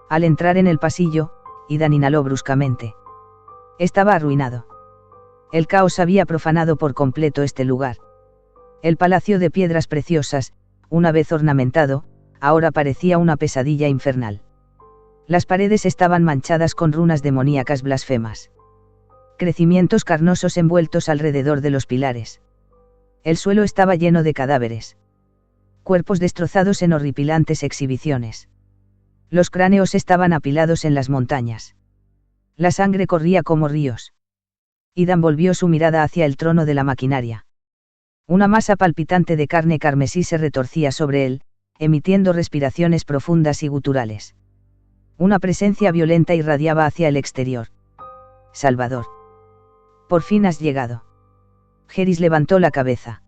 Al entrar en el pasillo, Idan inhaló bruscamente. Estaba arruinado. El caos había profanado por completo este lugar. El palacio de piedras preciosas, una vez ornamentado, ahora parecía una pesadilla infernal. Las paredes estaban manchadas con runas demoníacas blasfemas. Crecimientos carnosos envueltos alrededor de los pilares. El suelo estaba lleno de cadáveres. Cuerpos destrozados en horripilantes exhibiciones. Los cráneos estaban apilados en las montañas. La sangre corría como ríos. Idan volvió su mirada hacia el trono de la maquinaria. Una masa palpitante de carne carmesí se retorcía sobre él, emitiendo respiraciones profundas y guturales. Una presencia violenta irradiaba hacia el exterior. Salvador. Por fin has llegado. Geris levantó la cabeza.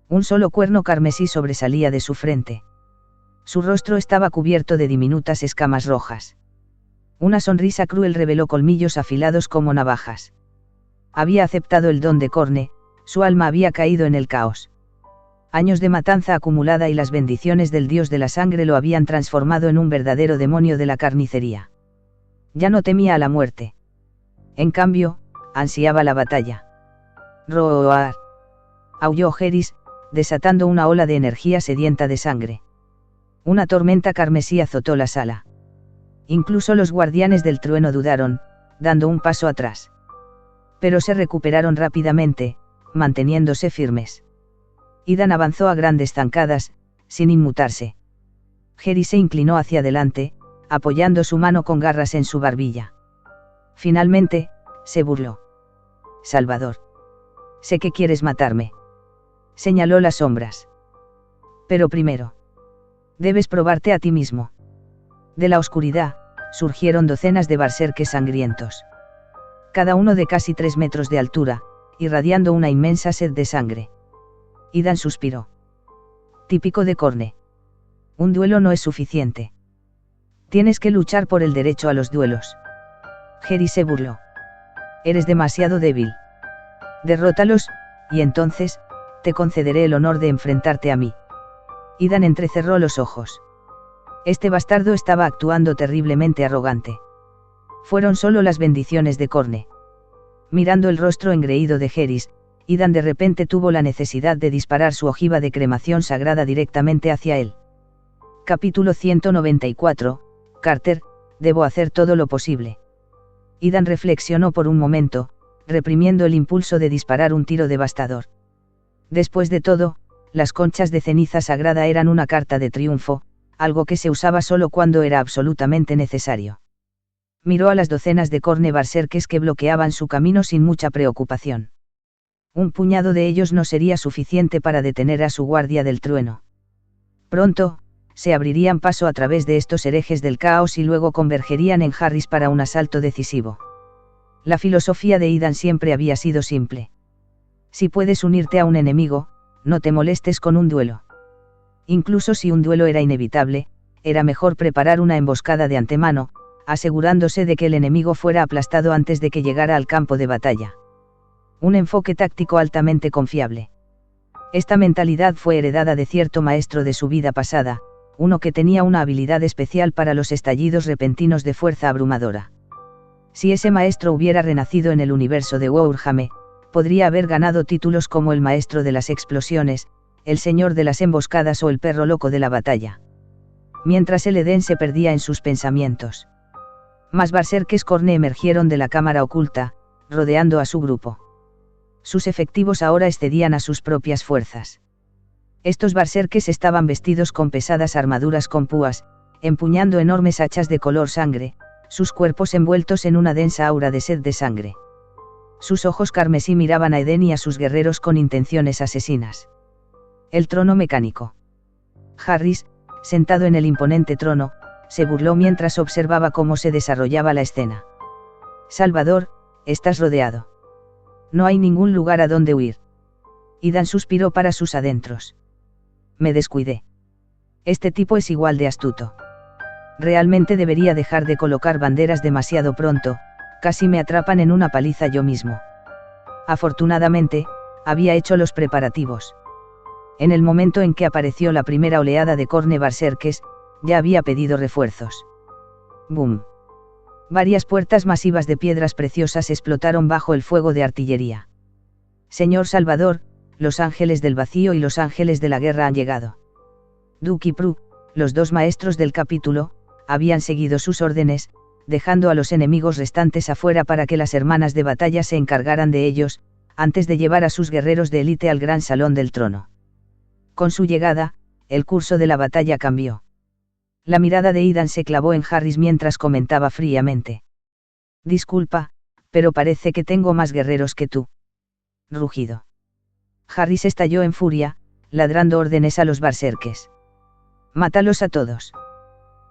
Un solo cuerno carmesí sobresalía de su frente. Su rostro estaba cubierto de diminutas escamas rojas. Una sonrisa cruel reveló colmillos afilados como navajas. Había aceptado el don de Corne, su alma había caído en el caos. Años de matanza acumulada y las bendiciones del dios de la sangre lo habían transformado en un verdadero demonio de la carnicería. Ya no temía a la muerte. En cambio, ansiaba la batalla. Roar. Aulló Geris, desatando una ola de energía sedienta de sangre. Una tormenta carmesí azotó la sala. Incluso los guardianes del trueno dudaron, dando un paso atrás. Pero se recuperaron rápidamente, manteniéndose firmes. Idan avanzó a grandes zancadas, sin inmutarse. Geris se inclinó hacia adelante, apoyando su mano con garras en su barbilla. Finalmente, se burló. Salvador. Sé que quieres matarme. Señaló las sombras. Pero primero, debes probarte a ti mismo. De la oscuridad, surgieron docenas de berserkes sangrientos. Cada uno de casi 3 metros de altura, irradiando una inmensa sed de sangre. Idan suspiró. Típico de Corne. Un duelo no es suficiente. Tienes que luchar por el derecho a los duelos. Geris se burló. Eres demasiado débil. Derrótalos, y entonces, te concederé el honor de enfrentarte a mí. Idan entrecerró los ojos. Este bastardo estaba actuando terriblemente arrogante. Fueron solo las bendiciones de Corne. Mirando el rostro engreído de Geris, Idan de repente tuvo la necesidad de disparar su ojiva de cremación sagrada directamente hacia él. Capítulo 194, Carter, debo hacer todo lo posible. Idan reflexionó por un momento, reprimiendo el impulso de disparar un tiro devastador. Después de todo, las conchas de ceniza sagrada eran una carta de triunfo, algo que se usaba solo cuando era absolutamente necesario. Miró a las docenas de Corne berserkes que bloqueaban su camino sin mucha preocupación. Un puñado de ellos no sería suficiente para detener a su guardia del trueno. Pronto, se abrirían paso a través de estos herejes del caos y luego convergerían en Harris para un asalto decisivo. La filosofía de Idan siempre había sido simple. Si puedes unirte a un enemigo, no te molestes con un duelo. Incluso si un duelo era inevitable, era mejor preparar una emboscada de antemano, asegurándose de que el enemigo fuera aplastado antes de que llegara al campo de batalla. Un enfoque táctico altamente confiable. Esta mentalidad fue heredada de cierto maestro de su vida pasada, uno que tenía una habilidad especial para los estallidos repentinos de fuerza abrumadora. Si ese maestro hubiera renacido en el universo de Warhammer, podría haber ganado títulos como el maestro de las explosiones, el señor de las emboscadas o el perro loco de la batalla. Mientras el Edén se perdía en sus pensamientos. Más berserkes Khorne emergieron de la cámara oculta, rodeando a su grupo. Sus efectivos ahora excedían a sus propias fuerzas. Estos berserkes estaban vestidos con pesadas armaduras con púas, empuñando enormes hachas de color sangre, sus cuerpos envueltos en una densa aura de sed de sangre. Sus ojos carmesí miraban a Edén y a sus guerreros con intenciones asesinas. El trono mecánico. Harris, sentado en el imponente trono, se burló mientras observaba cómo se desarrollaba la escena. Salvador, estás rodeado. No hay ningún lugar a donde huir. Idan suspiró para sus adentros. Me descuidé. Este tipo es igual de astuto. Realmente debería dejar de colocar banderas demasiado pronto, casi me atrapan en una paliza yo mismo. Afortunadamente, había hecho los preparativos. En el momento en que apareció la primera oleada de Khorne berserkes, ya había pedido refuerzos. ¡Bum! Varias puertas masivas de piedras preciosas explotaron bajo el fuego de artillería. Señor Salvador, los ángeles del vacío y los ángeles de la guerra han llegado. Duke y Prue, los dos maestros del capítulo, habían seguido sus órdenes, dejando a los enemigos restantes afuera para que las hermanas de batalla se encargaran de ellos, antes de llevar a sus guerreros de élite al gran salón del trono. Con su llegada, el curso de la batalla cambió. La mirada de Idan se clavó en Harris mientras comentaba fríamente. Disculpa, pero parece que tengo más guerreros que tú. Rugido. Harris estalló en furia, ladrando órdenes a los berserkes. Mátalos a todos.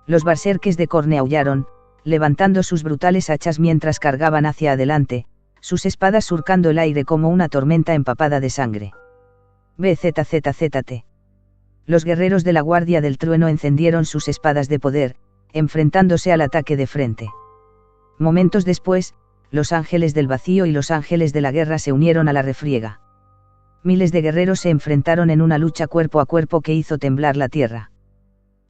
Los berserkes de Khorne aullaron, levantando sus brutales hachas mientras cargaban hacia adelante, sus espadas surcando el aire como una tormenta empapada de sangre. BZZZT. Los guerreros de la Guardia del Trueno encendieron sus espadas de poder, enfrentándose al ataque de frente. Momentos después, los ángeles del vacío y los ángeles de la guerra se unieron a la refriega. Miles de guerreros se enfrentaron en una lucha cuerpo a cuerpo que hizo temblar la tierra.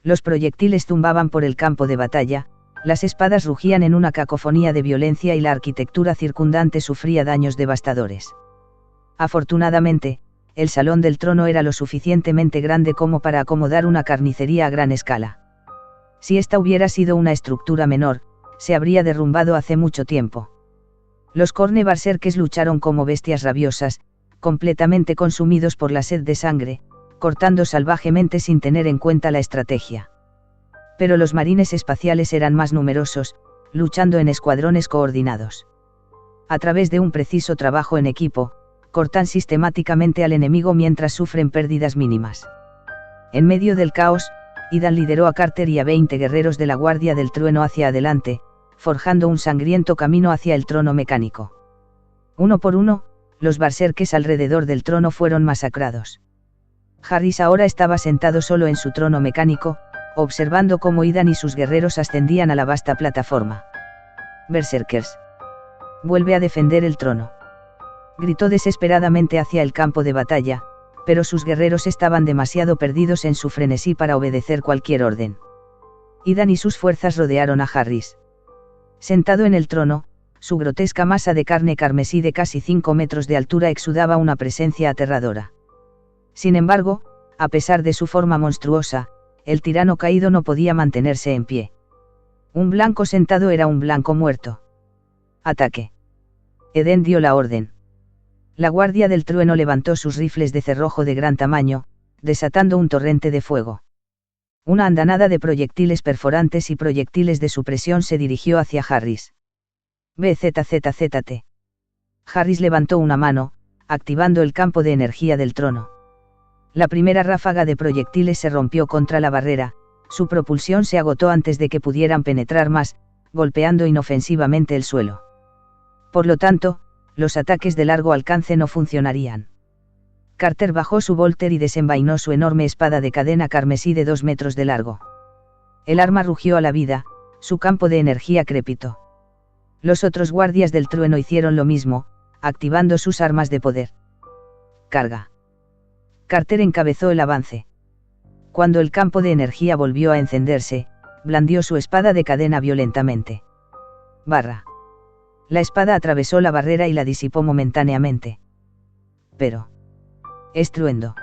Los proyectiles zumbaban por el campo de batalla, las espadas rugían en una cacofonía de violencia y la arquitectura circundante sufría daños devastadores. Afortunadamente, el salón del trono era lo suficientemente grande como para acomodar una carnicería a gran escala. Si esta hubiera sido una estructura menor, se habría derrumbado hace mucho tiempo. Los Khorne berserkes lucharon como bestias rabiosas, completamente consumidos por la sed de sangre, cortando salvajemente sin tener en cuenta la estrategia. Pero los marines espaciales eran más numerosos, luchando en escuadrones coordinados. A través de un preciso trabajo en equipo, cortan sistemáticamente al enemigo mientras sufren pérdidas mínimas. En medio del caos, Idan lideró a Carter y a 20 guerreros de la Guardia del Trueno hacia adelante, forjando un sangriento camino hacia el trono mecánico. Uno por uno, los berserkes alrededor del trono fueron masacrados. Harris ahora estaba sentado solo en su trono mecánico, observando cómo Idan y sus guerreros ascendían a la vasta plataforma. Berserkers. Vuelve a defender el trono. Gritó desesperadamente hacia el campo de batalla, pero sus guerreros estaban demasiado perdidos en su frenesí para obedecer cualquier orden. Idan y sus fuerzas rodearon a Harris. Sentado en el trono, su grotesca masa de carne carmesí de casi 5 metros de altura exudaba una presencia aterradora. Sin embargo, a pesar de su forma monstruosa, el tirano caído no podía mantenerse en pie. Un blanco sentado era un blanco muerto. Ataque. Edén dio la orden. La Guardia del Trueno levantó sus rifles de cerrojo de gran tamaño, desatando un torrente de fuego. Una andanada de proyectiles perforantes y proyectiles de supresión se dirigió hacia Harris. BZZZT. Harris levantó una mano, activando el campo de energía del trono. La primera ráfaga de proyectiles se rompió contra la barrera, su propulsión se agotó antes de que pudieran penetrar más, golpeando inofensivamente el suelo. Por lo tanto, los ataques de largo alcance no funcionarían. Carter bajó su volter y desenvainó su enorme espada de cadena carmesí de 2 metros de largo. El arma rugió a la vida, Su campo de energía crepitó. Los otros guardias del trueno hicieron lo mismo, activando sus armas de poder. Carga. Carter encabezó el avance. Cuando el campo de energía volvió a encenderse, blandió su espada de cadena violentamente. Barra. La espada atravesó la barrera y la disipó momentáneamente. Pero. Estruendo.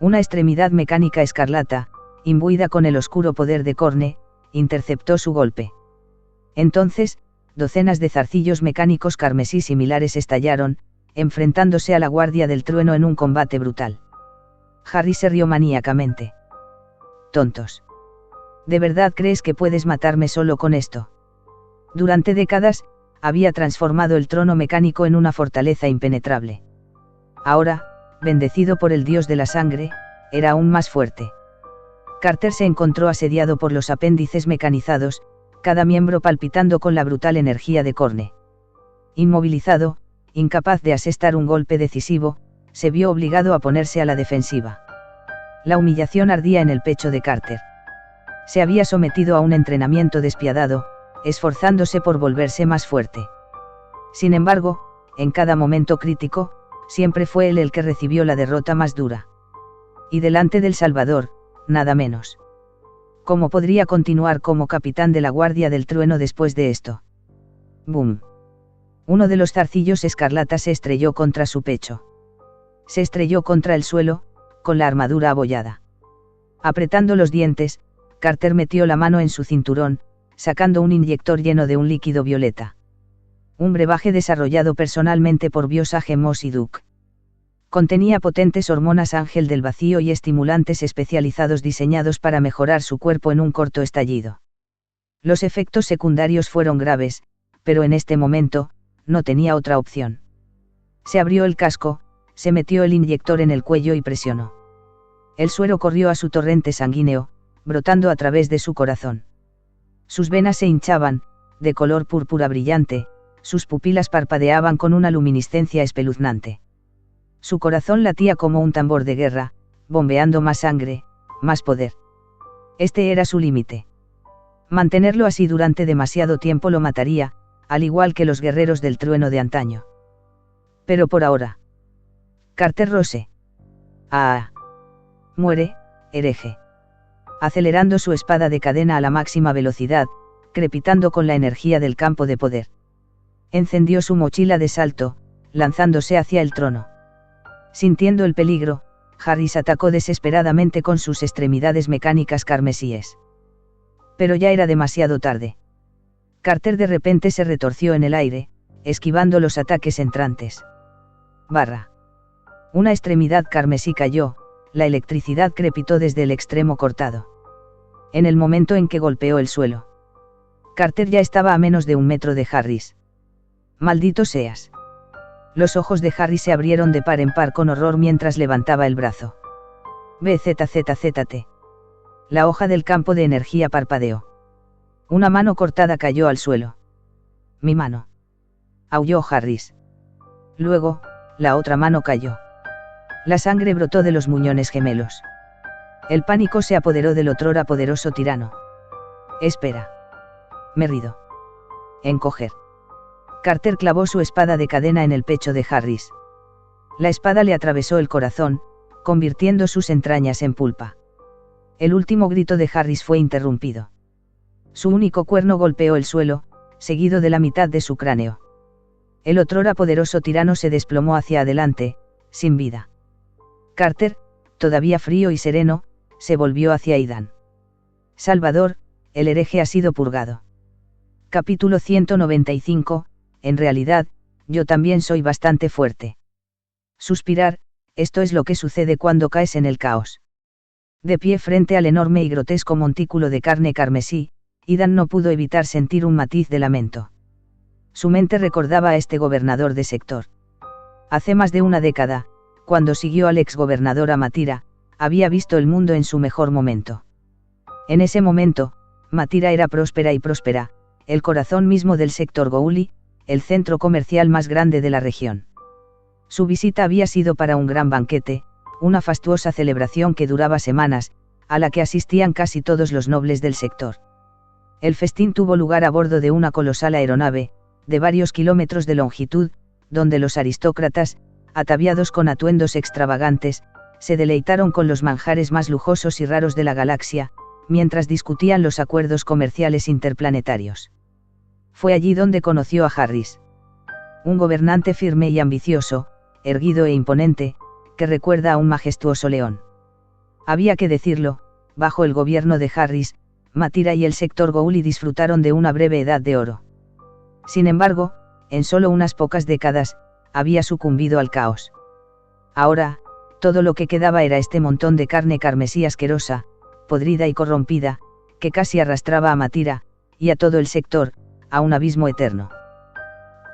Una extremidad mecánica escarlata, imbuida con el oscuro poder de Khorne, interceptó su golpe. Entonces, docenas de zarcillos mecánicos carmesí similares estallaron, enfrentándose a la guardia del trueno en un combate brutal. Harry se rió maníacamente. Tontos. ¿De verdad crees que puedes matarme solo con esto? Durante décadas, había transformado el trono mecánico en una fortaleza impenetrable. Ahora, bendecido por el dios de la sangre, era aún más fuerte. Carter se encontró asediado por los apéndices mecanizados, cada miembro palpitando con la brutal energía de Khorne. Inmovilizado, incapaz de asestar un golpe decisivo, se vio obligado a ponerse a la defensiva. La humillación ardía en el pecho de Carter. Se había sometido a un entrenamiento despiadado, esforzándose por volverse más fuerte. Sin embargo, en cada momento crítico, siempre fue él el que recibió la derrota más dura. Y delante del Salvador, nada menos. ¿Cómo podría continuar como capitán de la Guardia del Trueno después de esto? ¡Bum! Uno de los zarcillos escarlatas se estrelló contra su pecho. Se estrelló contra el suelo, con la armadura abollada. Apretando los dientes, Carter metió la mano en su cinturón, sacando un inyector lleno de un líquido violeta. Un brebaje desarrollado personalmente por Biosage Moss y Duke. Contenía potentes hormonas ángel del vacío y estimulantes especializados diseñados para mejorar su cuerpo en un corto estallido. Los efectos secundarios fueron graves, pero en este momento, no tenía otra opción. Se abrió el casco, se metió el inyector en el cuello y presionó. El suero corrió a su torrente sanguíneo, brotando a través de su corazón. Sus venas se hinchaban, de color púrpura brillante, sus pupilas parpadeaban con una luminiscencia espeluznante. Su corazón latía como un tambor de guerra, bombeando más sangre, más poder. Este era su límite. Mantenerlo así durante demasiado tiempo lo mataría, al igual que los guerreros del trueno de antaño. Pero por ahora. Carter Rose. ¡Ah! Muere, hereje. Acelerando su espada de cadena a la máxima velocidad, crepitando con la energía del campo de poder. Encendió su mochila de salto, lanzándose hacia el trono. Sintiendo el peligro, Harris atacó desesperadamente con sus extremidades mecánicas carmesíes. Pero ya era demasiado tarde. Carter de repente se retorció en el aire, esquivando los ataques entrantes. Barra. Una extremidad carmesí cayó, la electricidad crepitó desde el extremo cortado. En el momento en que golpeó el suelo. Carter ya estaba a menos de 1 metro de Harris. ¡Maldito seas! Los ojos de Harry se abrieron de par en par con horror mientras levantaba el brazo. BZZZT. La hoja del campo de energía parpadeó. Una mano cortada cayó al suelo. Mi mano. Aulló Harris. Luego, la otra mano cayó. La sangre brotó de los muñones gemelos. El pánico se apoderó del otrora poderoso tirano. Espera. Me rido. Encoger. Carter clavó su espada de cadena en el pecho de Harris. La espada le atravesó el corazón, convirtiendo sus entrañas en pulpa. El último grito de Harris fue interrumpido. Su único cuerno golpeó el suelo, seguido de la mitad de su cráneo. El otrora poderoso tirano se desplomó hacia adelante, sin vida. Carter, todavía frío y sereno, se volvió hacia Aidan. Salvador, el hereje ha sido purgado. Capítulo 195. En realidad, yo también soy bastante fuerte. Suspirar, esto es lo que sucede cuando caes en el caos. De pie frente al enorme y grotesco montículo de carne carmesí, Aidan no pudo evitar sentir un matiz de lamento. Su mente recordaba a este gobernador de sector. Hace más de una década, cuando siguió al exgobernador a Matira, había visto el mundo en su mejor momento. En ese momento, Matira era próspera, el corazón mismo del sector Gouli, el centro comercial más grande de la región. Su visita había sido para un gran banquete, una fastuosa celebración que duraba semanas, a la que asistían casi todos los nobles del sector. El festín tuvo lugar a bordo de una colosal aeronave, de varios kilómetros de longitud, donde los aristócratas, ataviados con atuendos extravagantes, se deleitaron con los manjares más lujosos y raros de la galaxia, mientras discutían los acuerdos comerciales interplanetarios. Fue allí donde conoció a Harris. Un gobernante firme y ambicioso, erguido e imponente, que recuerda a un majestuoso león. Había que decirlo, bajo el gobierno de Harris, Matira y el sector Gouli disfrutaron de una breve edad de oro. Sin embargo, en solo unas pocas décadas, había sucumbido al caos. Ahora, todo lo que quedaba era este montón de carne carmesí asquerosa, podrida y corrompida, que casi arrastraba a Matira, y a todo el sector, a un abismo eterno.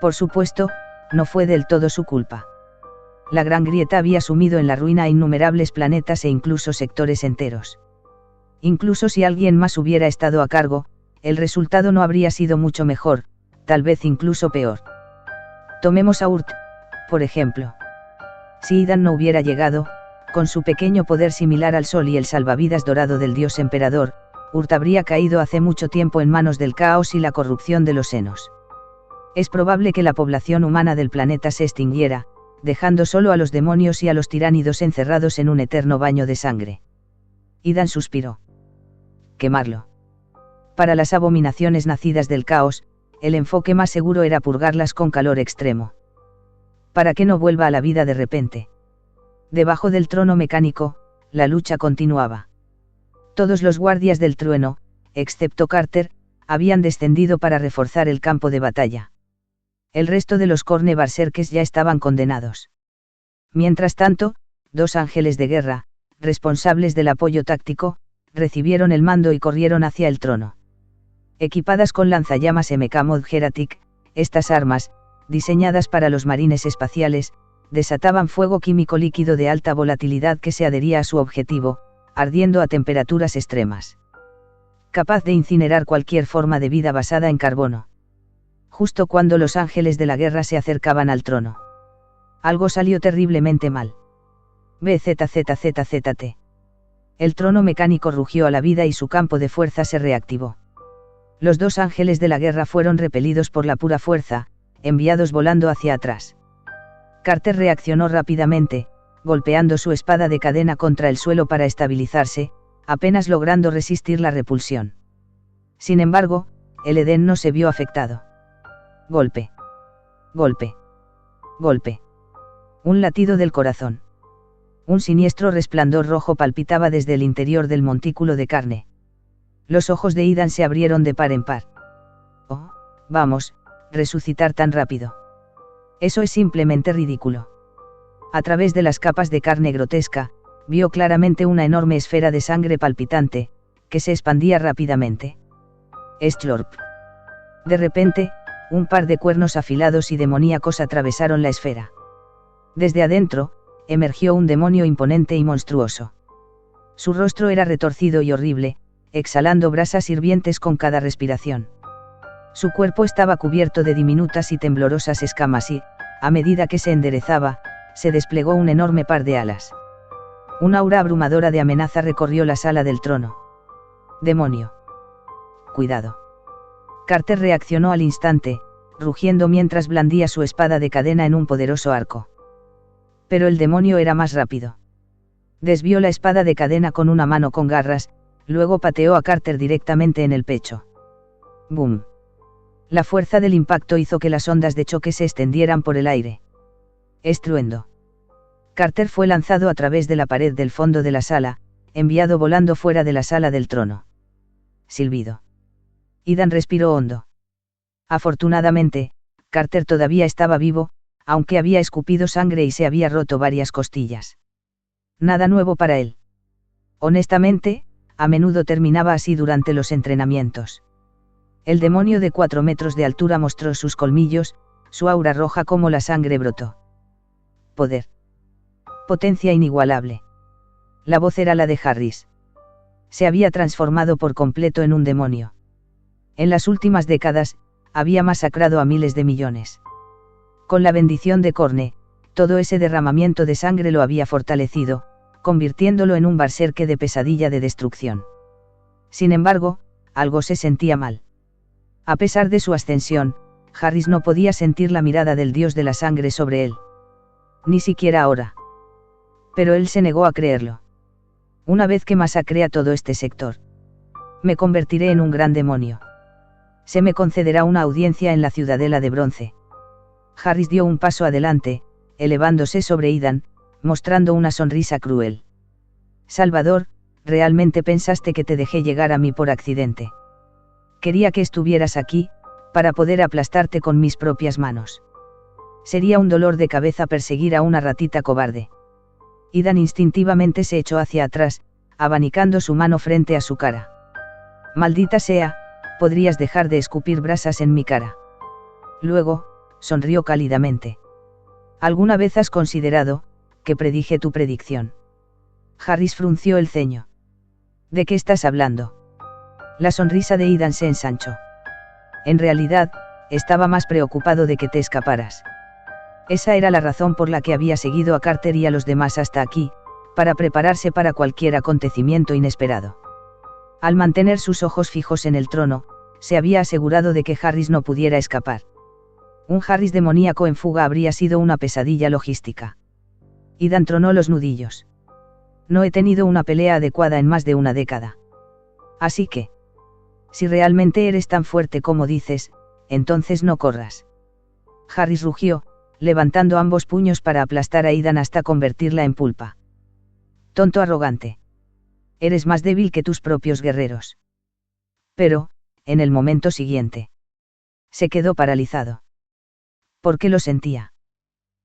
Por supuesto, no fue del todo su culpa. La Gran Grieta había sumido en la ruina a innumerables planetas e incluso sectores enteros. Incluso si alguien más hubiera estado a cargo, el resultado no habría sido mucho mejor, tal vez incluso peor. Tomemos a Urt, por ejemplo. Si Idan no hubiera llegado, con su pequeño poder similar al sol y el salvavidas dorado del dios emperador, Urt habría caído hace mucho tiempo en manos del caos y la corrupción de los senos. Es probable que la población humana del planeta se extinguiera, dejando solo a los demonios y a los tiránidos encerrados en un eterno baño de sangre. Idan suspiró. Quemarlo. Para las abominaciones nacidas del caos, el enfoque más seguro era purgarlas con calor extremo. Para que no vuelva a la vida de repente. Debajo del trono mecánico, la lucha continuaba. Todos los guardias del trueno, excepto Carter, habían descendido para reforzar el campo de batalla. El resto de los Khorne berserkes ya estaban condenados. Mientras tanto, dos ángeles de guerra, responsables del apoyo táctico, recibieron el mando y corrieron hacia el trono. Equipadas con lanzallamas MK Mod Heratic, estas armas, diseñadas para los marines espaciales, desataban fuego químico líquido de alta volatilidad que se adhería a su objetivo, ardiendo a temperaturas extremas. Capaz de incinerar cualquier forma de vida basada en carbono. Justo cuando los ángeles de la guerra se acercaban al trono. Algo salió terriblemente mal. BZZZZT. El trono mecánico rugió a la vida y su campo de fuerza se reactivó. Los dos ángeles de la guerra fueron repelidos por la pura fuerza, enviados volando hacia atrás. Carter reaccionó rápidamente, golpeando su espada de cadena contra el suelo para estabilizarse, apenas logrando resistir la repulsión. Sin embargo, el Edén no se vio afectado. Golpe. Golpe. Golpe. Un latido del corazón. Un siniestro resplandor rojo palpitaba desde el interior del montículo de carne. Los ojos de Idan se abrieron de par en par. Oh, vamos, resucitar tan rápido. Eso es simplemente ridículo. A través de las capas de carne grotesca, vio claramente una enorme esfera de sangre palpitante, que se expandía rápidamente. Stlorp. De repente, un par de cuernos afilados y demoníacos atravesaron la esfera. Desde adentro, emergió un demonio imponente y monstruoso. Su rostro era retorcido y horrible, exhalando brasas hirvientes con cada respiración. Su cuerpo estaba cubierto de diminutas y temblorosas escamas y, a medida que se enderezaba, se desplegó un enorme par de alas. Una aura abrumadora de amenaza recorrió la sala del trono. Demonio. Cuidado. Carter reaccionó al instante, rugiendo mientras blandía su espada de cadena en un poderoso arco. Pero el demonio era más rápido. Desvió la espada de cadena con una mano con garras, luego pateó a Carter directamente en el pecho. ¡Bum! La fuerza del impacto hizo que las ondas de choque se extendieran por el aire. Estruendo. Carter fue lanzado a través de la pared del fondo de la sala, enviado volando fuera de la sala del trono. Silbido. Idan respiró hondo. Afortunadamente, Carter todavía estaba vivo, aunque había escupido sangre y se había roto varias costillas. Nada nuevo para él. Honestamente, a menudo terminaba así durante los entrenamientos. El demonio de 4 metros de altura mostró sus colmillos, su aura roja como la sangre brotó. Poder. Potencia inigualable. La voz era la de Harris. Se había transformado por completo en un demonio. En las últimas décadas, había masacrado a miles de millones. Con la bendición de Khorne, todo ese derramamiento de sangre lo había fortalecido, convirtiéndolo en un berserker de pesadilla de destrucción. Sin embargo, algo se sentía mal. A pesar de su ascensión, Harris no podía sentir la mirada del dios de la sangre sobre él. Ni siquiera ahora. Pero él se negó a creerlo. Una vez que masacré a todo este sector, me convertiré en un gran demonio. Se me concederá una audiencia en la Ciudadela de Bronce. Harris dio un paso adelante, elevándose sobre Idan, mostrando una sonrisa cruel. Salvador, ¿realmente pensaste que te dejé llegar a mí por accidente? Quería que estuvieras aquí, para poder aplastarte con mis propias manos. Sería un dolor de cabeza perseguir a una ratita cobarde. Idan instintivamente se echó hacia atrás, abanicando su mano frente a su cara. Maldita sea, podrías dejar de escupir brasas en mi cara. Luego, sonrió cálidamente. ¿Alguna vez has considerado que predije tu predicción? Harris frunció el ceño. ¿De qué estás hablando? La sonrisa de Idan se ensanchó. En realidad, estaba más preocupado de que te escaparas. Esa era la razón por la que había seguido a Carter y a los demás hasta aquí, para prepararse para cualquier acontecimiento inesperado. Al mantener sus ojos fijos en el trono, se había asegurado de que Harris no pudiera escapar. Un Harris demoníaco en fuga habría sido una pesadilla logística. Idan tronó los nudillos. No he tenido una pelea adecuada en más de una década. Así que, si realmente eres tan fuerte como dices, entonces no corras. Harris rugió, levantando ambos puños para aplastar a Idan hasta convertirla en pulpa. Tonto arrogante. Eres más débil que tus propios guerreros. Pero, en el momento siguiente, se quedó paralizado. ¿Por qué lo sentía?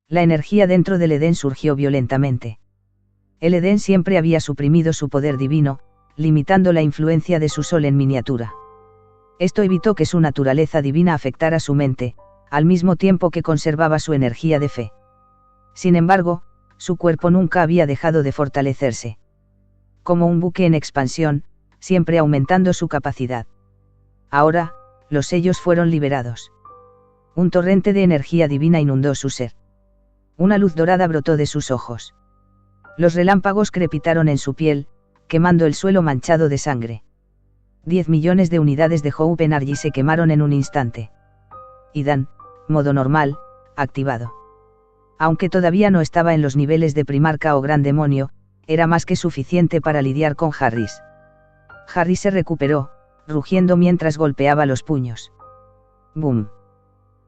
La energía dentro del Edén surgió violentamente. El Edén siempre había suprimido su poder divino, limitando la influencia de su sol en miniatura. Esto evitó que su naturaleza divina afectara su mente, al mismo tiempo que conservaba su energía de fe. Sin embargo, su cuerpo nunca había dejado de fortalecerse. Como un buque en expansión, siempre aumentando su capacidad. Ahora, los sellos fueron liberados. Un torrente de energía divina inundó su ser. Una luz dorada brotó de sus ojos. Los relámpagos crepitaron en su piel, quemando el suelo manchado de sangre. 10 millones de unidades de Hope Energy se quemaron en un instante. Idan, modo normal, activado. Aunque todavía no estaba en los niveles de primarca o gran demonio, era más que suficiente para lidiar con Harris. Harris se recuperó, rugiendo mientras golpeaba los puños. ¡Bum!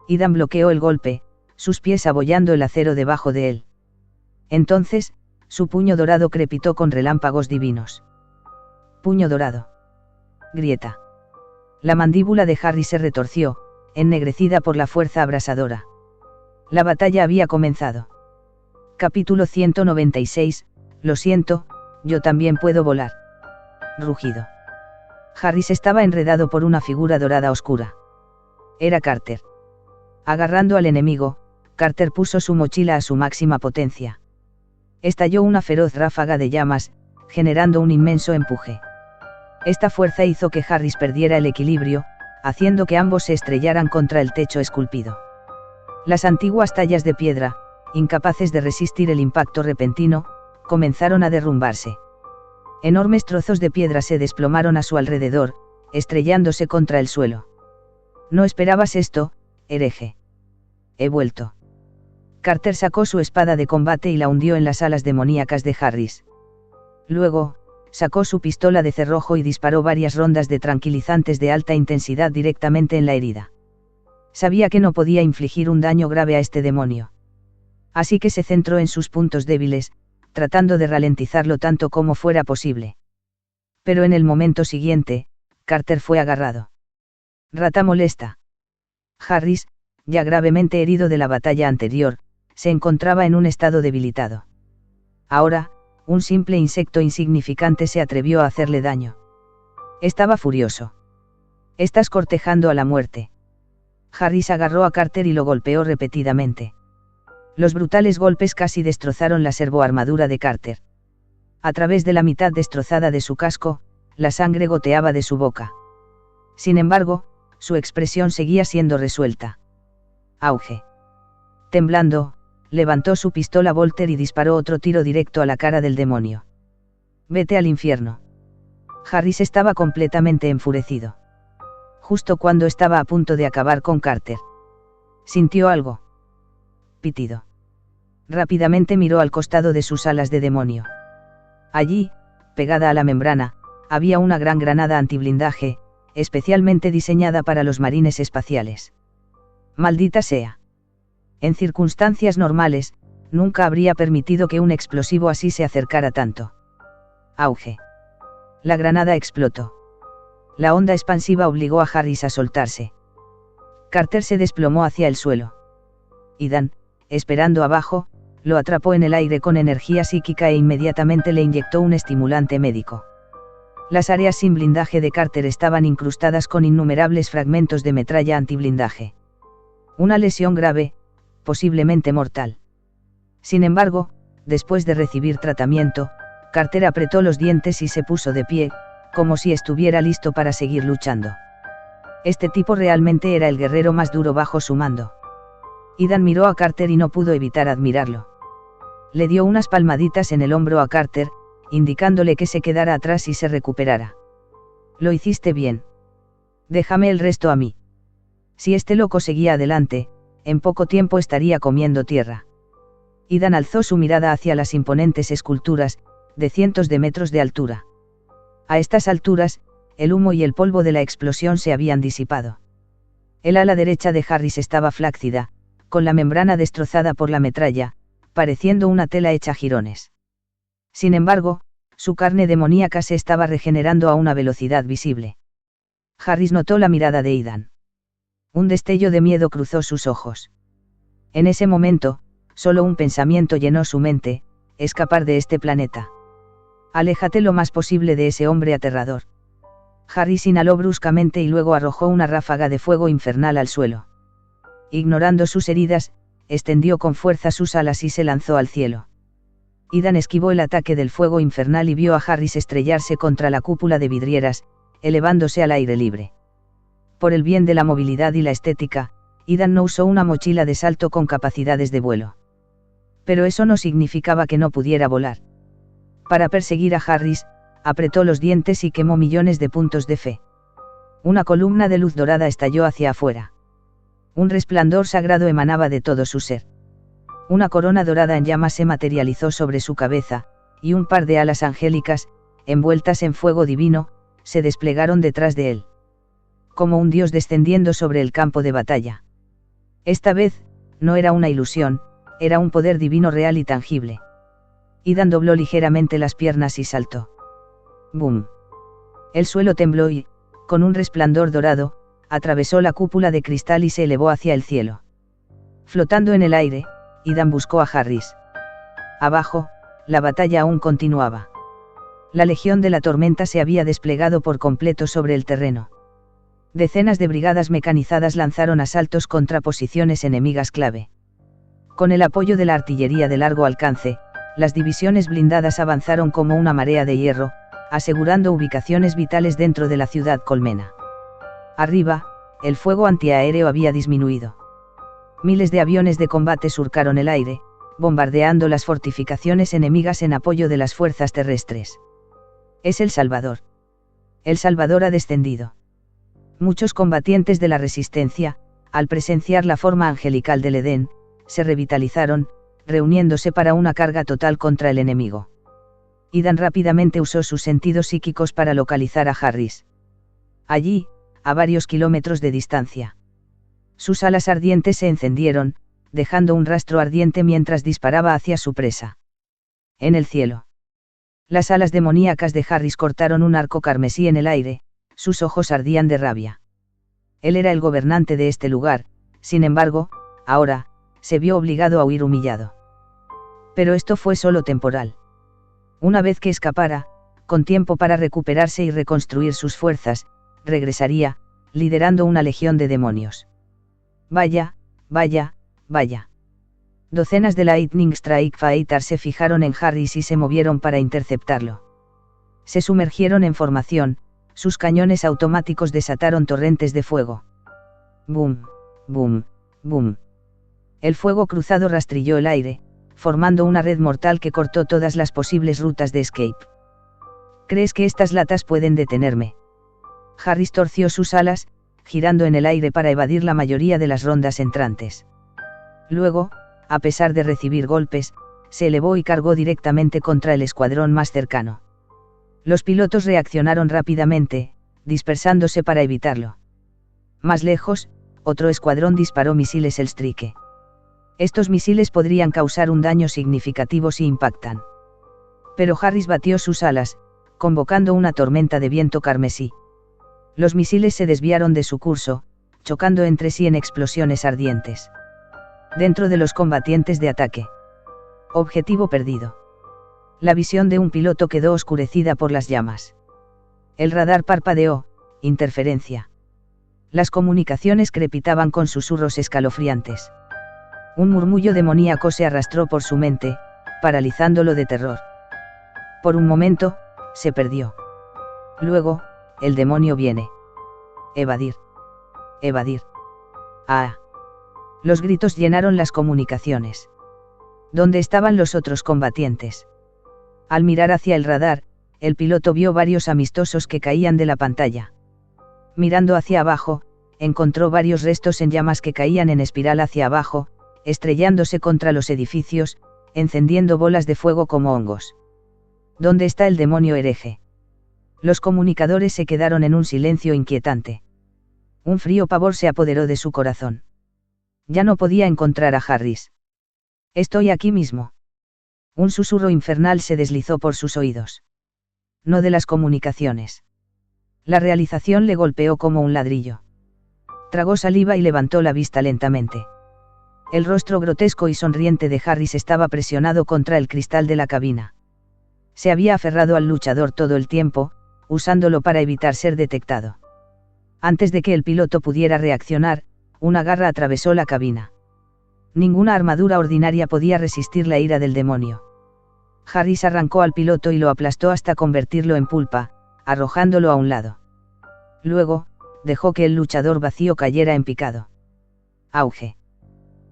Idan bloqueó el golpe, sus pies abollando el acero debajo de él. Entonces, su puño dorado crepitó con relámpagos divinos. Puño dorado. Grieta. La mandíbula de Harris se retorció, ennegrecida por la fuerza abrasadora. La batalla había comenzado. Capítulo 196, lo siento, yo también puedo volar. Rugido. Harris estaba enredado por una figura dorada oscura. Era Carter. Agarrando al enemigo, Carter puso su mochila a su máxima potencia. Estalló una feroz ráfaga de llamas, generando un inmenso empuje. Esta fuerza hizo que Harris perdiera el equilibrio, haciendo que ambos se estrellaran contra el techo esculpido. Las antiguas tallas de piedra, incapaces de resistir el impacto repentino, comenzaron a derrumbarse. Enormes trozos de piedra se desplomaron a su alrededor, estrellándose contra el suelo. ¿No esperabas esto, hereje? He vuelto. Carter sacó su espada de combate y la hundió en las alas demoníacas de Harris. Luego, sacó su pistola de cerrojo y disparó varias rondas de tranquilizantes de alta intensidad directamente en la herida. Sabía que no podía infligir un daño grave a este demonio. Así que se centró en sus puntos débiles, tratando de ralentizarlo tanto como fuera posible. Pero en el momento siguiente, Carter fue agarrado. Rata molesta. Harris, ya gravemente herido de la batalla anterior, se encontraba en un estado debilitado. Ahora, un simple insecto insignificante se atrevió a hacerle daño. Estaba furioso. Estás cortejando a la muerte. Harris agarró a Carter y lo golpeó repetidamente. Los brutales golpes casi destrozaron la servoarmadura de Carter. A través de la mitad destrozada de su casco, la sangre goteaba de su boca. Sin embargo, su expresión seguía siendo resuelta. Auge. Temblando, levantó su pistola Volter y disparó otro tiro directo a la cara del demonio. Vete al infierno. Harris estaba completamente enfurecido. Justo cuando estaba a punto de acabar con Carter. Sintió algo. Pitido. Rápidamente miró al costado de sus alas de demonio. Allí, pegada a la membrana, había una gran granada antiblindaje, especialmente diseñada para los marines espaciales. Maldita sea. En circunstancias normales, nunca habría permitido que un explosivo así se acercara tanto. Auge. La granada explotó. La onda expansiva obligó a Harris a soltarse. Carter se desplomó hacia el suelo. Ethan, esperando abajo, lo atrapó en el aire con energía psíquica e inmediatamente le inyectó un estimulante médico. Las áreas sin blindaje de Carter estaban incrustadas con innumerables fragmentos de metralla antiblindaje. Una lesión grave, posiblemente mortal. Sin embargo, después de recibir tratamiento, Carter apretó los dientes y se puso de pie, como si estuviera listo para seguir luchando. Este tipo realmente era el guerrero más duro bajo su mando. Ethan miró a Carter y no pudo evitar admirarlo. Le dio unas palmaditas en el hombro a Carter, indicándole que se quedara atrás y se recuperara. Lo hiciste bien. Déjame el resto a mí. Si este loco seguía adelante, en poco tiempo estaría comiendo tierra. Ethan alzó su mirada hacia las imponentes esculturas, de cientos de metros de altura. A estas alturas, el humo y el polvo de la explosión se habían disipado. El ala derecha de Harris estaba flácida, con la membrana destrozada por la metralla, pareciendo una tela hecha jirones. Sin embargo, su carne demoníaca se estaba regenerando a una velocidad visible. Harris notó la mirada de Ethan. Un destello de miedo cruzó sus ojos. En ese momento, solo un pensamiento llenó su mente: escapar de este planeta. Aléjate lo más posible de ese hombre aterrador. Harris inhaló bruscamente y luego arrojó una ráfaga de fuego infernal al suelo. Ignorando sus heridas, extendió con fuerza sus alas y se lanzó al cielo. Ethan esquivó el ataque del fuego infernal y vio a Harris estrellarse contra la cúpula de vidrieras, elevándose al aire libre. Por el bien de la movilidad y la estética, Ethan no usó una mochila de salto con capacidades de vuelo. Pero eso no significaba que no pudiera volar. Para perseguir a Harris, apretó los dientes y quemó millones de puntos de fe. Una columna de luz dorada estalló hacia afuera. Un resplandor sagrado emanaba de todo su ser. Una corona dorada en llamas se materializó sobre su cabeza, y un par de alas angélicas, envueltas en fuego divino, se desplegaron detrás de él. Como un dios descendiendo sobre el campo de batalla. Esta vez, no era una ilusión, era un poder divino real y tangible. Ethan dobló ligeramente las piernas y saltó. ¡Bum! El suelo tembló y, con un resplandor dorado, atravesó la cúpula de cristal y se elevó hacia el cielo. Flotando en el aire, Ethan buscó a Harris. Abajo, la batalla aún continuaba. La Legión de la Tormenta se había desplegado por completo sobre el terreno. Decenas de brigadas mecanizadas lanzaron asaltos contra posiciones enemigas clave. Con el apoyo de la artillería de largo alcance, las divisiones blindadas avanzaron como una marea de hierro, asegurando ubicaciones vitales dentro de la ciudad colmena. Arriba, el fuego antiaéreo había disminuido. Miles de aviones de combate surcaron el aire, bombardeando las fortificaciones enemigas en apoyo de las fuerzas terrestres. Es El Salvador. El Salvador ha descendido. Muchos combatientes de la resistencia, al presenciar la forma angelical del Edén, se revitalizaron, reuniéndose para una carga total contra el enemigo. Ethan rápidamente usó sus sentidos psíquicos para localizar a Harris. Allí, a varios kilómetros de distancia. Sus alas ardientes se encendieron, dejando un rastro ardiente mientras disparaba hacia su presa. En el cielo. Las alas demoníacas de Harris cortaron un arco carmesí en el aire, sus ojos ardían de rabia. Él era el gobernante de este lugar, sin embargo, ahora, se vio obligado a huir humillado. Pero esto fue solo temporal. Una vez que escapara, con tiempo para recuperarse y reconstruir sus fuerzas, regresaría, liderando una legión de demonios. Vaya, vaya, vaya. Docenas de Lightning Strike Fighters se fijaron en Harris y se movieron para interceptarlo. Se sumergieron en formación, sus cañones automáticos desataron torrentes de fuego. Boom, boom, boom. El fuego cruzado rastrilló el aire, formando una red mortal que cortó todas las posibles rutas de escape. ¿Crees que estas latas pueden detenerme? Harris torció sus alas, girando en el aire para evadir la mayoría de las rondas entrantes. Luego, a pesar de recibir golpes, se elevó y cargó directamente contra el escuadrón más cercano. Los pilotos reaccionaron rápidamente, dispersándose para evitarlo. Más lejos, otro escuadrón disparó misiles Hellstrike. Estos misiles podrían causar un daño significativo si impactan. Pero Harris batió sus alas, convocando una tormenta de viento carmesí. Los misiles se desviaron de su curso, chocando entre sí en explosiones ardientes. Dentro de los combatientes de ataque. Objetivo perdido. La visión de un piloto quedó oscurecida por las llamas. El radar parpadeó, interferencia. Las comunicaciones crepitaban con susurros escalofriantes. Un murmullo demoníaco se arrastró por su mente, paralizándolo de terror. Por un momento, se perdió. Luego, el demonio viene. Evadir. Evadir. ¡Ah! Los gritos llenaron las comunicaciones. ¿Dónde estaban los otros combatientes? Al mirar hacia el radar, el piloto vio varios amistosos que caían de la pantalla. Mirando hacia abajo, encontró varios restos en llamas que caían en espiral hacia abajo, estrellándose contra los edificios, encendiendo bolas de fuego como hongos. ¿Dónde está el demonio hereje? Los comunicadores se quedaron en un silencio inquietante. Un frío pavor se apoderó de su corazón. Ya no podía encontrar a Harris. Estoy aquí mismo. Un susurro infernal se deslizó por sus oídos. No de las comunicaciones. La realización le golpeó como un ladrillo. Tragó saliva y levantó la vista lentamente. El rostro grotesco y sonriente de Harris estaba presionado contra el cristal de la cabina. Se había aferrado al luchador todo el tiempo, usándolo para evitar ser detectado. Antes de que el piloto pudiera reaccionar, una garra atravesó la cabina. Ninguna armadura ordinaria podía resistir la ira del demonio. Harris arrancó al piloto y lo aplastó hasta convertirlo en pulpa, arrojándolo a un lado. Luego, dejó que el luchador vacío cayera en picado. Auge.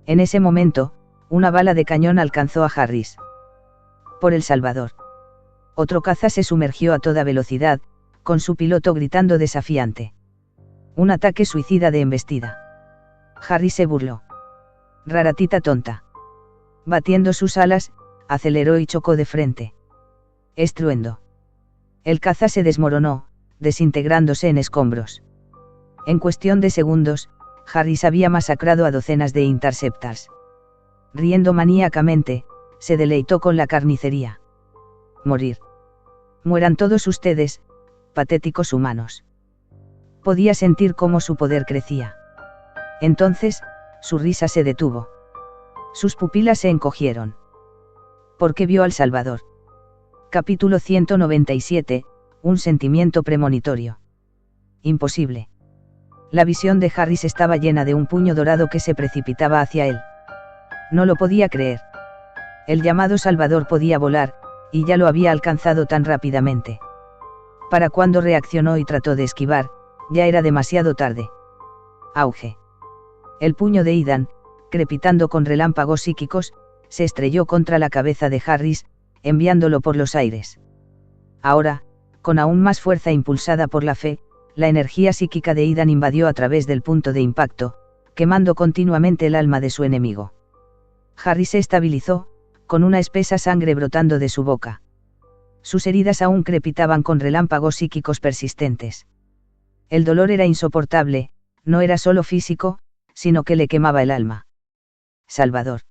En ese momento, una bala de cañón alcanzó a Harris. Por El Salvador. Otro caza se sumergió a toda velocidad, con su piloto gritando desafiante. Un ataque suicida de embestida. Harris se burló. Raratita tonta. Batiendo sus alas, aceleró y chocó de frente. Estruendo. El caza se desmoronó, desintegrándose en escombros. En cuestión de segundos, Harris había masacrado a docenas de interceptors. Riendo maníacamente, se deleitó con la carnicería. Morir. Mueran todos ustedes, patéticos humanos. Podía sentir cómo su poder crecía. Entonces, su risa se detuvo. Sus pupilas se encogieron. Porque vio al Salvador. Capítulo 197, un sentimiento premonitorio. Imposible. La visión de Harris estaba llena de un puño dorado que se precipitaba hacia él. No lo podía creer. El llamado Salvador podía volar, y ya lo había alcanzado tan rápidamente. Para cuando reaccionó y trató de esquivar, ya era demasiado tarde. Auge. El puño de Ethan, crepitando con relámpagos psíquicos, se estrelló contra la cabeza de Harris, enviándolo por los aires. Ahora, con aún más fuerza impulsada por la fe, la energía psíquica de Ethan invadió a través del punto de impacto, quemando continuamente el alma de su enemigo. Harris se estabilizó, con una espesa sangre brotando de su boca. Sus heridas aún crepitaban con relámpagos psíquicos persistentes. El dolor era insoportable, no era solo físico, sino que le quemaba el alma. Salvador.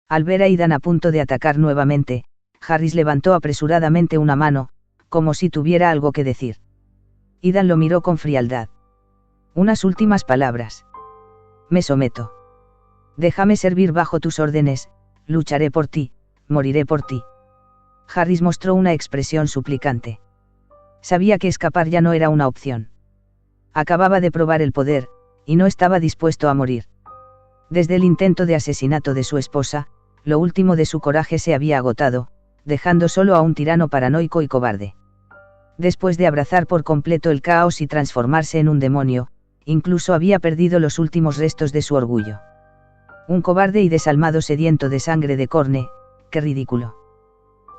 Al ver a Ethan a punto de atacar nuevamente, Harris levantó apresuradamente una mano, como si tuviera algo que decir. Ethan lo miró con frialdad. Unas últimas palabras. Me someto. Déjame servir bajo tus órdenes, lucharé por ti, moriré por ti. Harris mostró una expresión suplicante. Sabía que escapar ya no era una opción. Acababa de probar el poder, y no estaba dispuesto a morir. Desde el intento de asesinato de su esposa, lo último de su coraje se había agotado, dejando solo a un tirano paranoico y cobarde. Después de abrazar por completo el caos y transformarse en un demonio, incluso había perdido los últimos restos de su orgullo. Un cobarde y desalmado sediento de sangre de Corne, qué ridículo.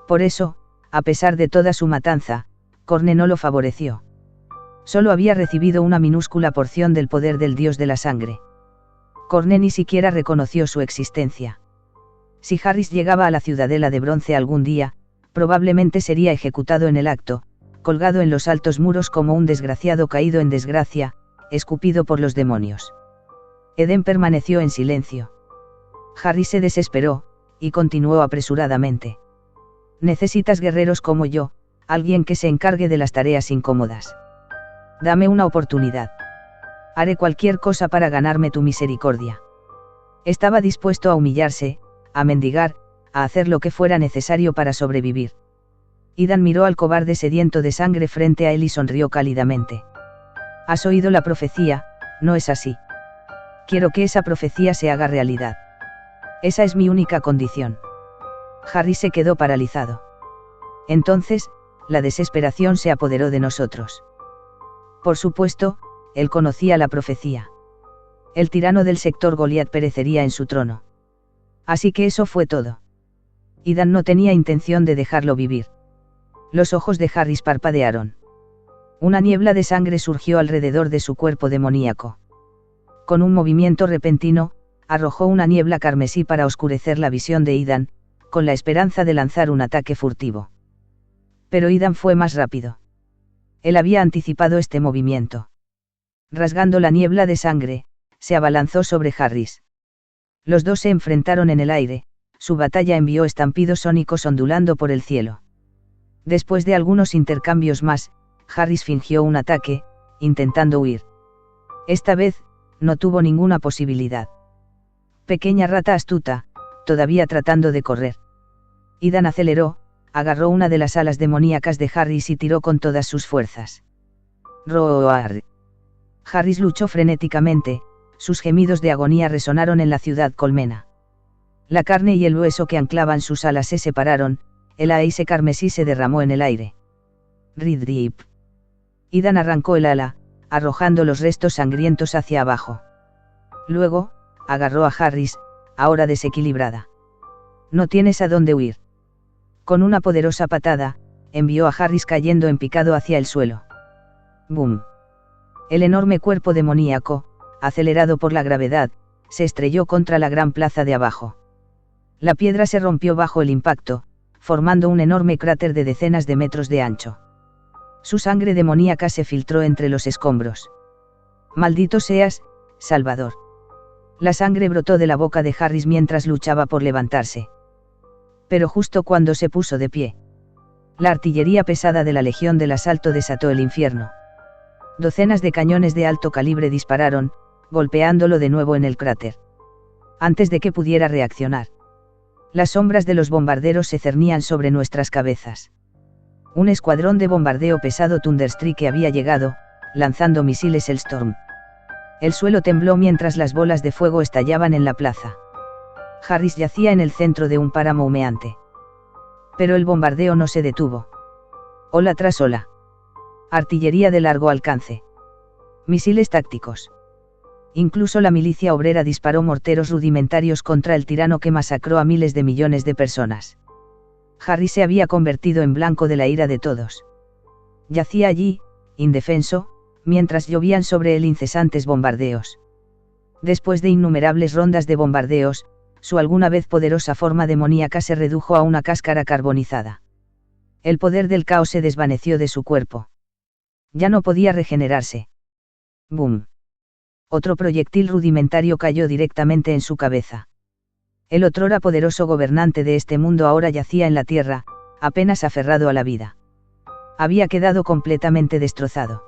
Por eso, a pesar de toda su matanza, Corne no lo favoreció. Solo había recibido una minúscula porción del poder del dios de la sangre. Corne ni siquiera reconoció su existencia. Si Harris llegaba a la ciudadela de bronce algún día, probablemente sería ejecutado en el acto, colgado en los altos muros como un desgraciado caído en desgracia, escupido por los demonios. Eden permaneció en silencio. Harris se desesperó, y continuó apresuradamente. Necesitas guerreros como yo, alguien que se encargue de las tareas incómodas. Dame una oportunidad. Haré cualquier cosa para ganarme tu misericordia. Estaba dispuesto a humillarse, a mendigar, a hacer lo que fuera necesario para sobrevivir. Idan miró al cobarde sediento de sangre frente a él y sonrió cálidamente. Has oído la profecía, ¿no es así? Quiero que esa profecía se haga realidad. Esa es mi única condición. Harry se quedó paralizado. Entonces, la desesperación se apoderó de nosotros. Por supuesto, él conocía la profecía. El tirano del sector Goliat perecería en su trono. Así que eso fue todo. Idan no tenía intención de dejarlo vivir. Los ojos de Harris parpadearon. Una niebla de sangre surgió alrededor de su cuerpo demoníaco. Con un movimiento repentino, arrojó una niebla carmesí para oscurecer la visión de Idan, con la esperanza de lanzar un ataque furtivo. Pero Idan fue más rápido. Él había anticipado este movimiento. Rasgando la niebla de sangre, se abalanzó sobre Harris. Los dos se enfrentaron en el aire, su batalla envió estampidos sónicos ondulando por el cielo. Después de algunos intercambios más, Harris fingió un ataque, intentando huir. Esta vez, no tuvo ninguna posibilidad. Pequeña rata astuta, todavía tratando de correr. Idan aceleró, agarró una de las alas demoníacas de Harris y tiró con todas sus fuerzas. Roar. Harris luchó frenéticamente, sus gemidos de agonía resonaron en la ciudad colmena. La carne y el hueso que anclaban sus alas se separaron, el aise carmesí se derramó en el aire. Ridrip. Idan arrancó el ala, arrojando los restos sangrientos hacia abajo. Luego, agarró a Harris, ahora desequilibrada. No tienes a dónde huir. Con una poderosa patada, envió a Harris cayendo en picado hacia el suelo. ¡Bum! El enorme cuerpo demoníaco, acelerado por la gravedad, se estrelló contra la gran plaza de abajo. La piedra se rompió bajo el impacto, formando un enorme cráter de decenas de metros de ancho. Su sangre demoníaca se filtró entre los escombros. Maldito seas, Salvador. La sangre brotó de la boca de Harris mientras luchaba por levantarse. Pero justo cuando se puso de pie, la artillería pesada de la Legión del Asalto desató el infierno. Docenas de cañones de alto calibre dispararon, golpeándolo de nuevo en el cráter. Antes de que pudiera reaccionar, las sombras de los bombarderos se cernían sobre nuestras cabezas. Un escuadrón de bombardeo pesado Thunderstrike había llegado, lanzando misiles Hellstorm. El suelo tembló mientras las bolas de fuego estallaban en la plaza. Harris yacía en el centro de un páramo humeante. Pero el bombardeo no se detuvo. Ola tras ola. Artillería de largo alcance. Misiles tácticos. Incluso la milicia obrera disparó morteros rudimentarios contra el tirano que masacró a miles de millones de personas. Harris se había convertido en blanco de la ira de todos. Yacía allí, indefenso, mientras llovían sobre él incesantes bombardeos. Después de innumerables rondas de bombardeos, su alguna vez poderosa forma demoníaca se redujo a una cáscara carbonizada. El poder del caos se desvaneció de su cuerpo. Ya no podía regenerarse. ¡Bum! Otro proyectil rudimentario cayó directamente en su cabeza. El otrora poderoso gobernante de este mundo ahora yacía en la tierra, apenas aferrado a la vida. Había quedado completamente destrozado.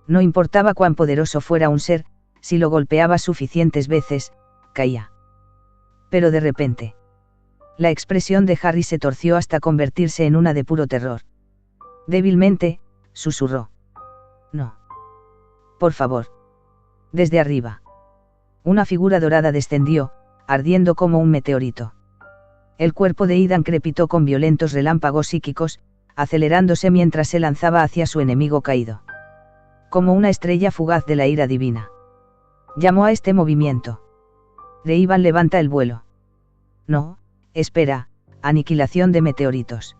No importaba cuán poderoso fuera un ser, si lo golpeaba suficientes veces, caía. Pero de repente, la expresión de Harry se torció hasta convertirse en una de puro terror. Débilmente, susurró. No. Por favor. Desde arriba. Una figura dorada descendió, ardiendo como un meteorito. El cuerpo de Idan crepitó con violentos relámpagos psíquicos, acelerándose mientras se lanzaba hacia su enemigo caído. Como una estrella fugaz de la ira divina. Llamó a este movimiento. Ivan levanta el vuelo. No, espera, aniquilación de meteoritos.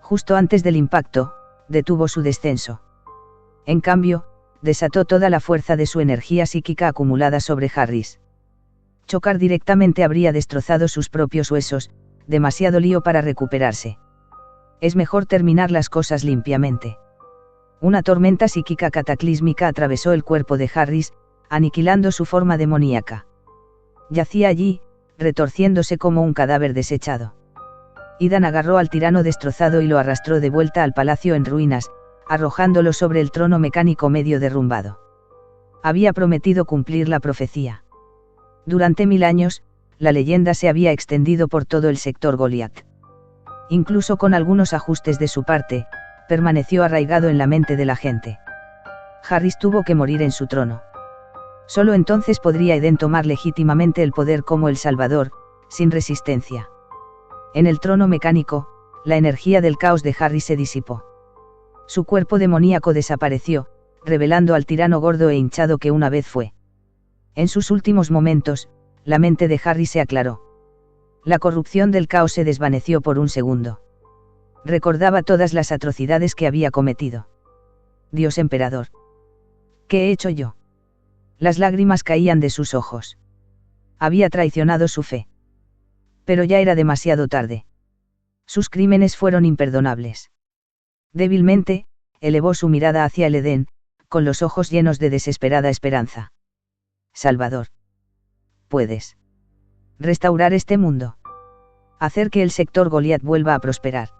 Justo antes del impacto, detuvo su descenso. En cambio, desató toda la fuerza de su energía psíquica acumulada sobre Harris. Chocar directamente habría destrozado sus propios huesos, demasiado lío para recuperarse. Es mejor terminar las cosas limpiamente. Una tormenta psíquica cataclísmica atravesó el cuerpo de Harris, aniquilando su forma demoníaca. Yacía allí, retorciéndose como un cadáver desechado. Idan agarró al tirano destrozado y lo arrastró de vuelta al palacio en ruinas, arrojándolo sobre el trono mecánico medio derrumbado. Había prometido cumplir la profecía. Durante 1000 años, la leyenda se había extendido por todo el sector Goliath. Incluso con algunos ajustes de su parte, permaneció arraigado en la mente de la gente. Harris tuvo que morir en su trono. Solo entonces podría Eden tomar legítimamente el poder como el Salvador, sin resistencia. En el trono mecánico, la energía del caos de Harris se disipó. Su cuerpo demoníaco desapareció, revelando al tirano gordo e hinchado que una vez fue. En sus últimos momentos, la mente de Harris se aclaró. La corrupción del caos se desvaneció por un segundo. Recordaba todas las atrocidades que había cometido. Dios emperador. ¿Qué he hecho yo? Las lágrimas caían de sus ojos. Había traicionado su fe. Pero ya era demasiado tarde. Sus crímenes fueron imperdonables. Débilmente, elevó su mirada hacia el Edén, con los ojos llenos de desesperada esperanza. Salvador. Puedes restaurar este mundo. Hacer que el sector Goliath vuelva a prosperar.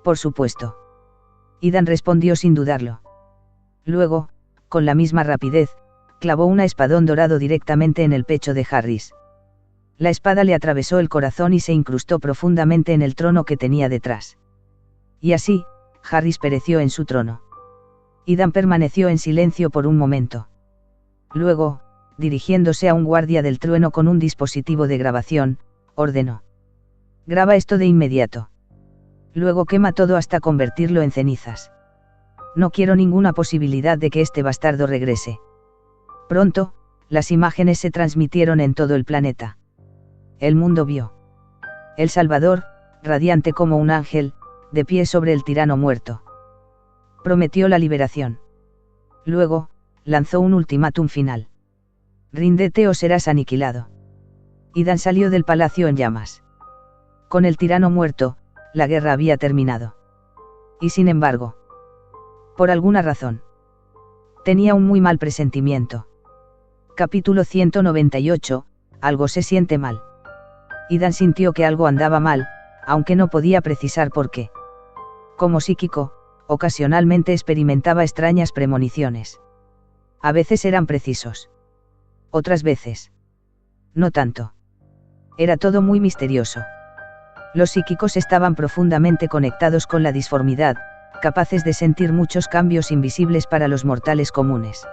Por supuesto. Idan respondió sin dudarlo. Luego, con la misma rapidez, clavó un espadón dorado directamente en el pecho de Harris. La espada le atravesó el corazón y se incrustó profundamente en el trono que tenía detrás. Y así, Harris pereció en su trono. Idan permaneció en silencio por un momento. Luego, dirigiéndose a un guardia del trueno con un dispositivo de grabación, ordenó: graba esto de inmediato. Luego quema todo hasta convertirlo en cenizas. No quiero ninguna posibilidad de que este bastardo regrese. Pronto, las imágenes se transmitieron en todo el planeta. El mundo vio el Salvador, radiante como un ángel, de pie sobre el tirano muerto. Prometió la liberación. Luego, lanzó un ultimátum final. Ríndete o serás aniquilado. Idan salió del palacio en llamas. Con el tirano muerto, la guerra había terminado. Y sin embargo, por alguna razón, tenía un muy mal presentimiento. Capítulo 198, algo se siente mal. Idan sintió que algo andaba mal, aunque no podía precisar por qué. Como psíquico, ocasionalmente experimentaba extrañas premoniciones. A veces eran precisos. Otras veces, no tanto. Era todo muy misterioso. Los psíquicos estaban profundamente conectados con la disformidad, capaces de sentir muchos cambios invisibles para los mortales comunes.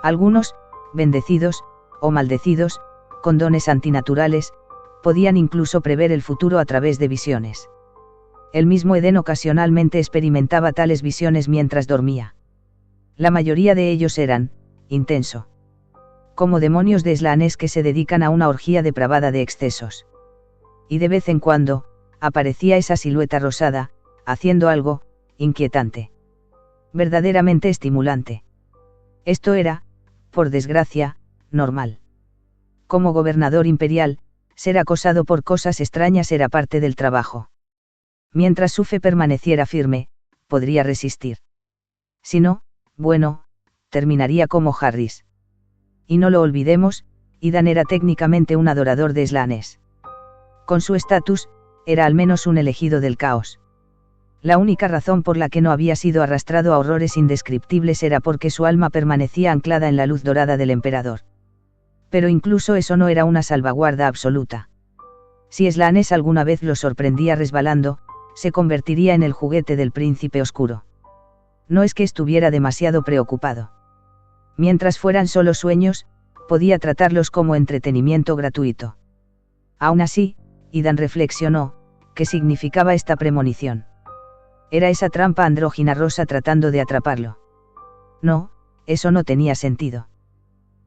Algunos, bendecidos, o maldecidos, con dones antinaturales, podían incluso prever el futuro a través de visiones. El mismo Eden ocasionalmente experimentaba tales visiones mientras dormía. La mayoría de ellos eran, intenso. Como demonios de Slanes que se dedican a una orgía depravada de excesos. Y de vez en cuando, aparecía esa silueta rosada, haciendo algo, inquietante. Verdaderamente estimulante. Esto era, por desgracia, normal. Como gobernador imperial, ser acosado por cosas extrañas era parte del trabajo. Mientras su fe permaneciera firme, podría resistir. Si no, bueno, terminaría como Harris. Y no lo olvidemos, Idan era técnicamente un adorador de Slanes. Con su estatus, era al menos un elegido del caos. La única razón por la que no había sido arrastrado a horrores indescriptibles era porque su alma permanecía anclada en la luz dorada del emperador. Pero incluso eso no era una salvaguarda absoluta. Si Slanes alguna vez lo sorprendía resbalando, se convertiría en el juguete del príncipe oscuro. No es que estuviera demasiado preocupado. Mientras fueran solo sueños, podía tratarlos como entretenimiento gratuito. Aún así, Idan reflexionó, ¿qué significaba esta premonición? Era esa trampa andrógina rosa tratando de atraparlo. No, eso no tenía sentido.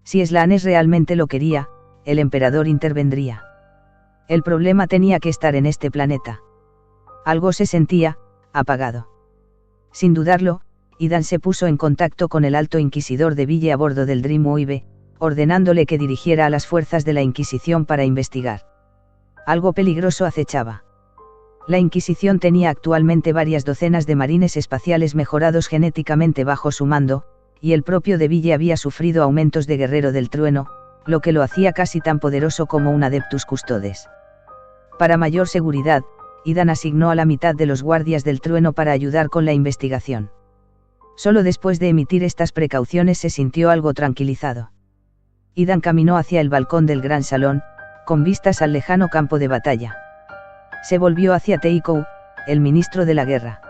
Si Slanes realmente lo quería, el emperador intervendría. El problema tenía que estar en este planeta. Algo se sentía, apagado. Sin dudarlo, Idan se puso en contacto con el alto inquisidor de Ville a bordo del Dreamwave, ordenándole que dirigiera a las fuerzas de la Inquisición para investigar. Algo peligroso acechaba. La Inquisición tenía actualmente varias docenas de marines espaciales mejorados genéticamente bajo su mando, y el propio de Ville había sufrido aumentos de guerrero del trueno, lo que lo hacía casi tan poderoso como un Adeptus Custodes. Para mayor seguridad, Idan asignó a la mitad de los guardias del trueno para ayudar con la investigación. Solo después de emitir estas precauciones se sintió algo tranquilizado. Idan caminó hacia el balcón del gran salón, con vistas al lejano campo de batalla. Se volvió hacia Teikou, el ministro de la guerra.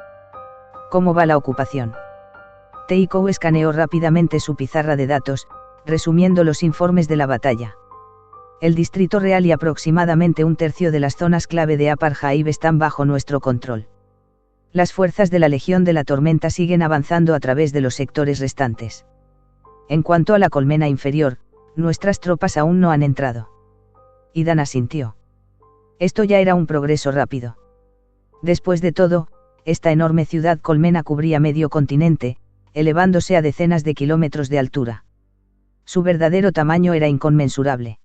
¿Cómo va la ocupación? Teikou escaneó rápidamente su pizarra de datos, resumiendo los informes de la batalla. El Distrito Real y aproximadamente un tercio de las zonas clave de Upper están bajo nuestro control. Las fuerzas de la Legión de la Tormenta siguen avanzando a través de los sectores restantes. En cuanto a la colmena inferior, nuestras tropas aún no han entrado. Idan asintió. Esto ya era un progreso rápido. Después de todo, esta enorme ciudad colmena cubría medio continente, elevándose a decenas de kilómetros de altura. Su verdadero tamaño era inconmensurable.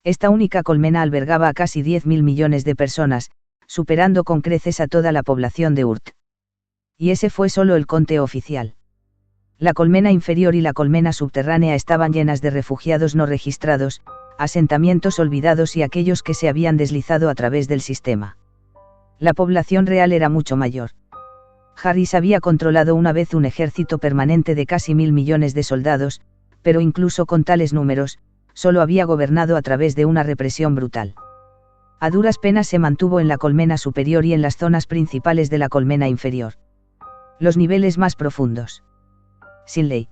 Esta única colmena albergaba a casi 10.000 millones de personas, superando con creces a toda la población de Urt. Y ese fue solo el conteo oficial. La colmena inferior y la colmena subterránea estaban llenas de refugiados no registrados, asentamientos olvidados y aquellos que se habían deslizado a través del sistema. La población real era mucho mayor. Harris había controlado una vez un ejército permanente de casi 1.000 millones de soldados, pero incluso con tales números, solo había gobernado a través de una represión brutal. A duras penas se mantuvo en la colmena superior y en las zonas principales de la colmena inferior. Los niveles más profundos. Sin ley.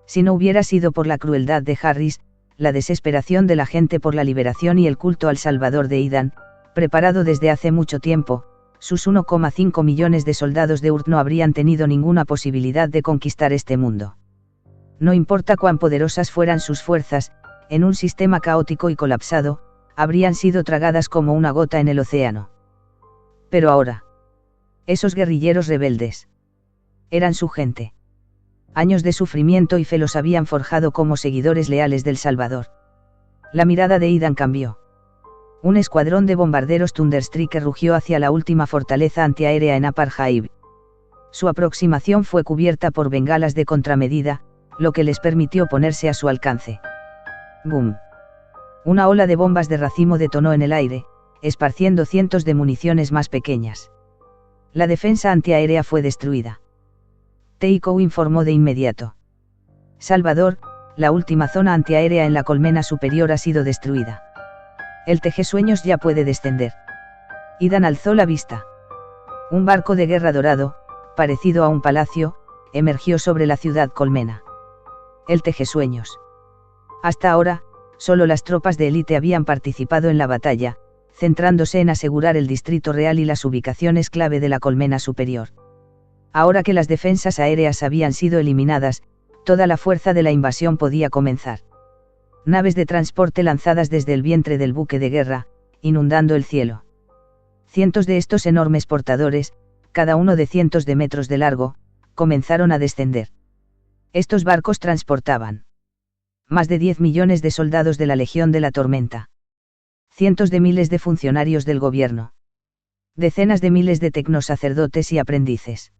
Si no hubiera sido por la crueldad de Harris, la desesperación de la gente por la liberación y el culto al Salvador de Idan, preparado desde hace mucho tiempo, sus 1,5 millones de soldados de Urt no habrían tenido ninguna posibilidad de conquistar este mundo. No importa cuán poderosas fueran sus fuerzas, en un sistema caótico y colapsado, habrían sido tragadas como una gota en el océano. Pero ahora, esos guerrilleros rebeldes eran su gente. Años de sufrimiento y fe los habían forjado como seguidores leales del Salvador. La mirada de Idan cambió. Un escuadrón de bombarderos Thunderstriker rugió hacia la última fortaleza antiaérea en Upper Haib. Su aproximación fue cubierta por bengalas de contramedida, lo que les permitió ponerse a su alcance. ¡Bum! Una ola de bombas de racimo detonó en el aire, esparciendo cientos de municiones más pequeñas. La defensa antiaérea fue destruida. Teikou informó de inmediato. Salvador, la última zona antiaérea en la colmena superior ha sido destruida. El tejesueños ya puede descender. Idan alzó la vista. Un barco de guerra dorado, parecido a un palacio, emergió sobre la ciudad colmena. El tejesueños. Hasta ahora, solo las tropas de élite habían participado en la batalla, centrándose en asegurar el Distrito Real y las ubicaciones clave de la colmena superior. Ahora que las defensas aéreas habían sido eliminadas, toda la fuerza de la invasión podía comenzar. Naves de transporte lanzadas desde el vientre del buque de guerra, inundando el cielo. Cientos de estos enormes portadores, cada uno de cientos de metros de largo, comenzaron a descender. Estos barcos transportaban más de 10 millones de soldados de la Legión de la Tormenta. Cientos de miles de funcionarios del gobierno. Decenas de miles de tecnosacerdotes y aprendices.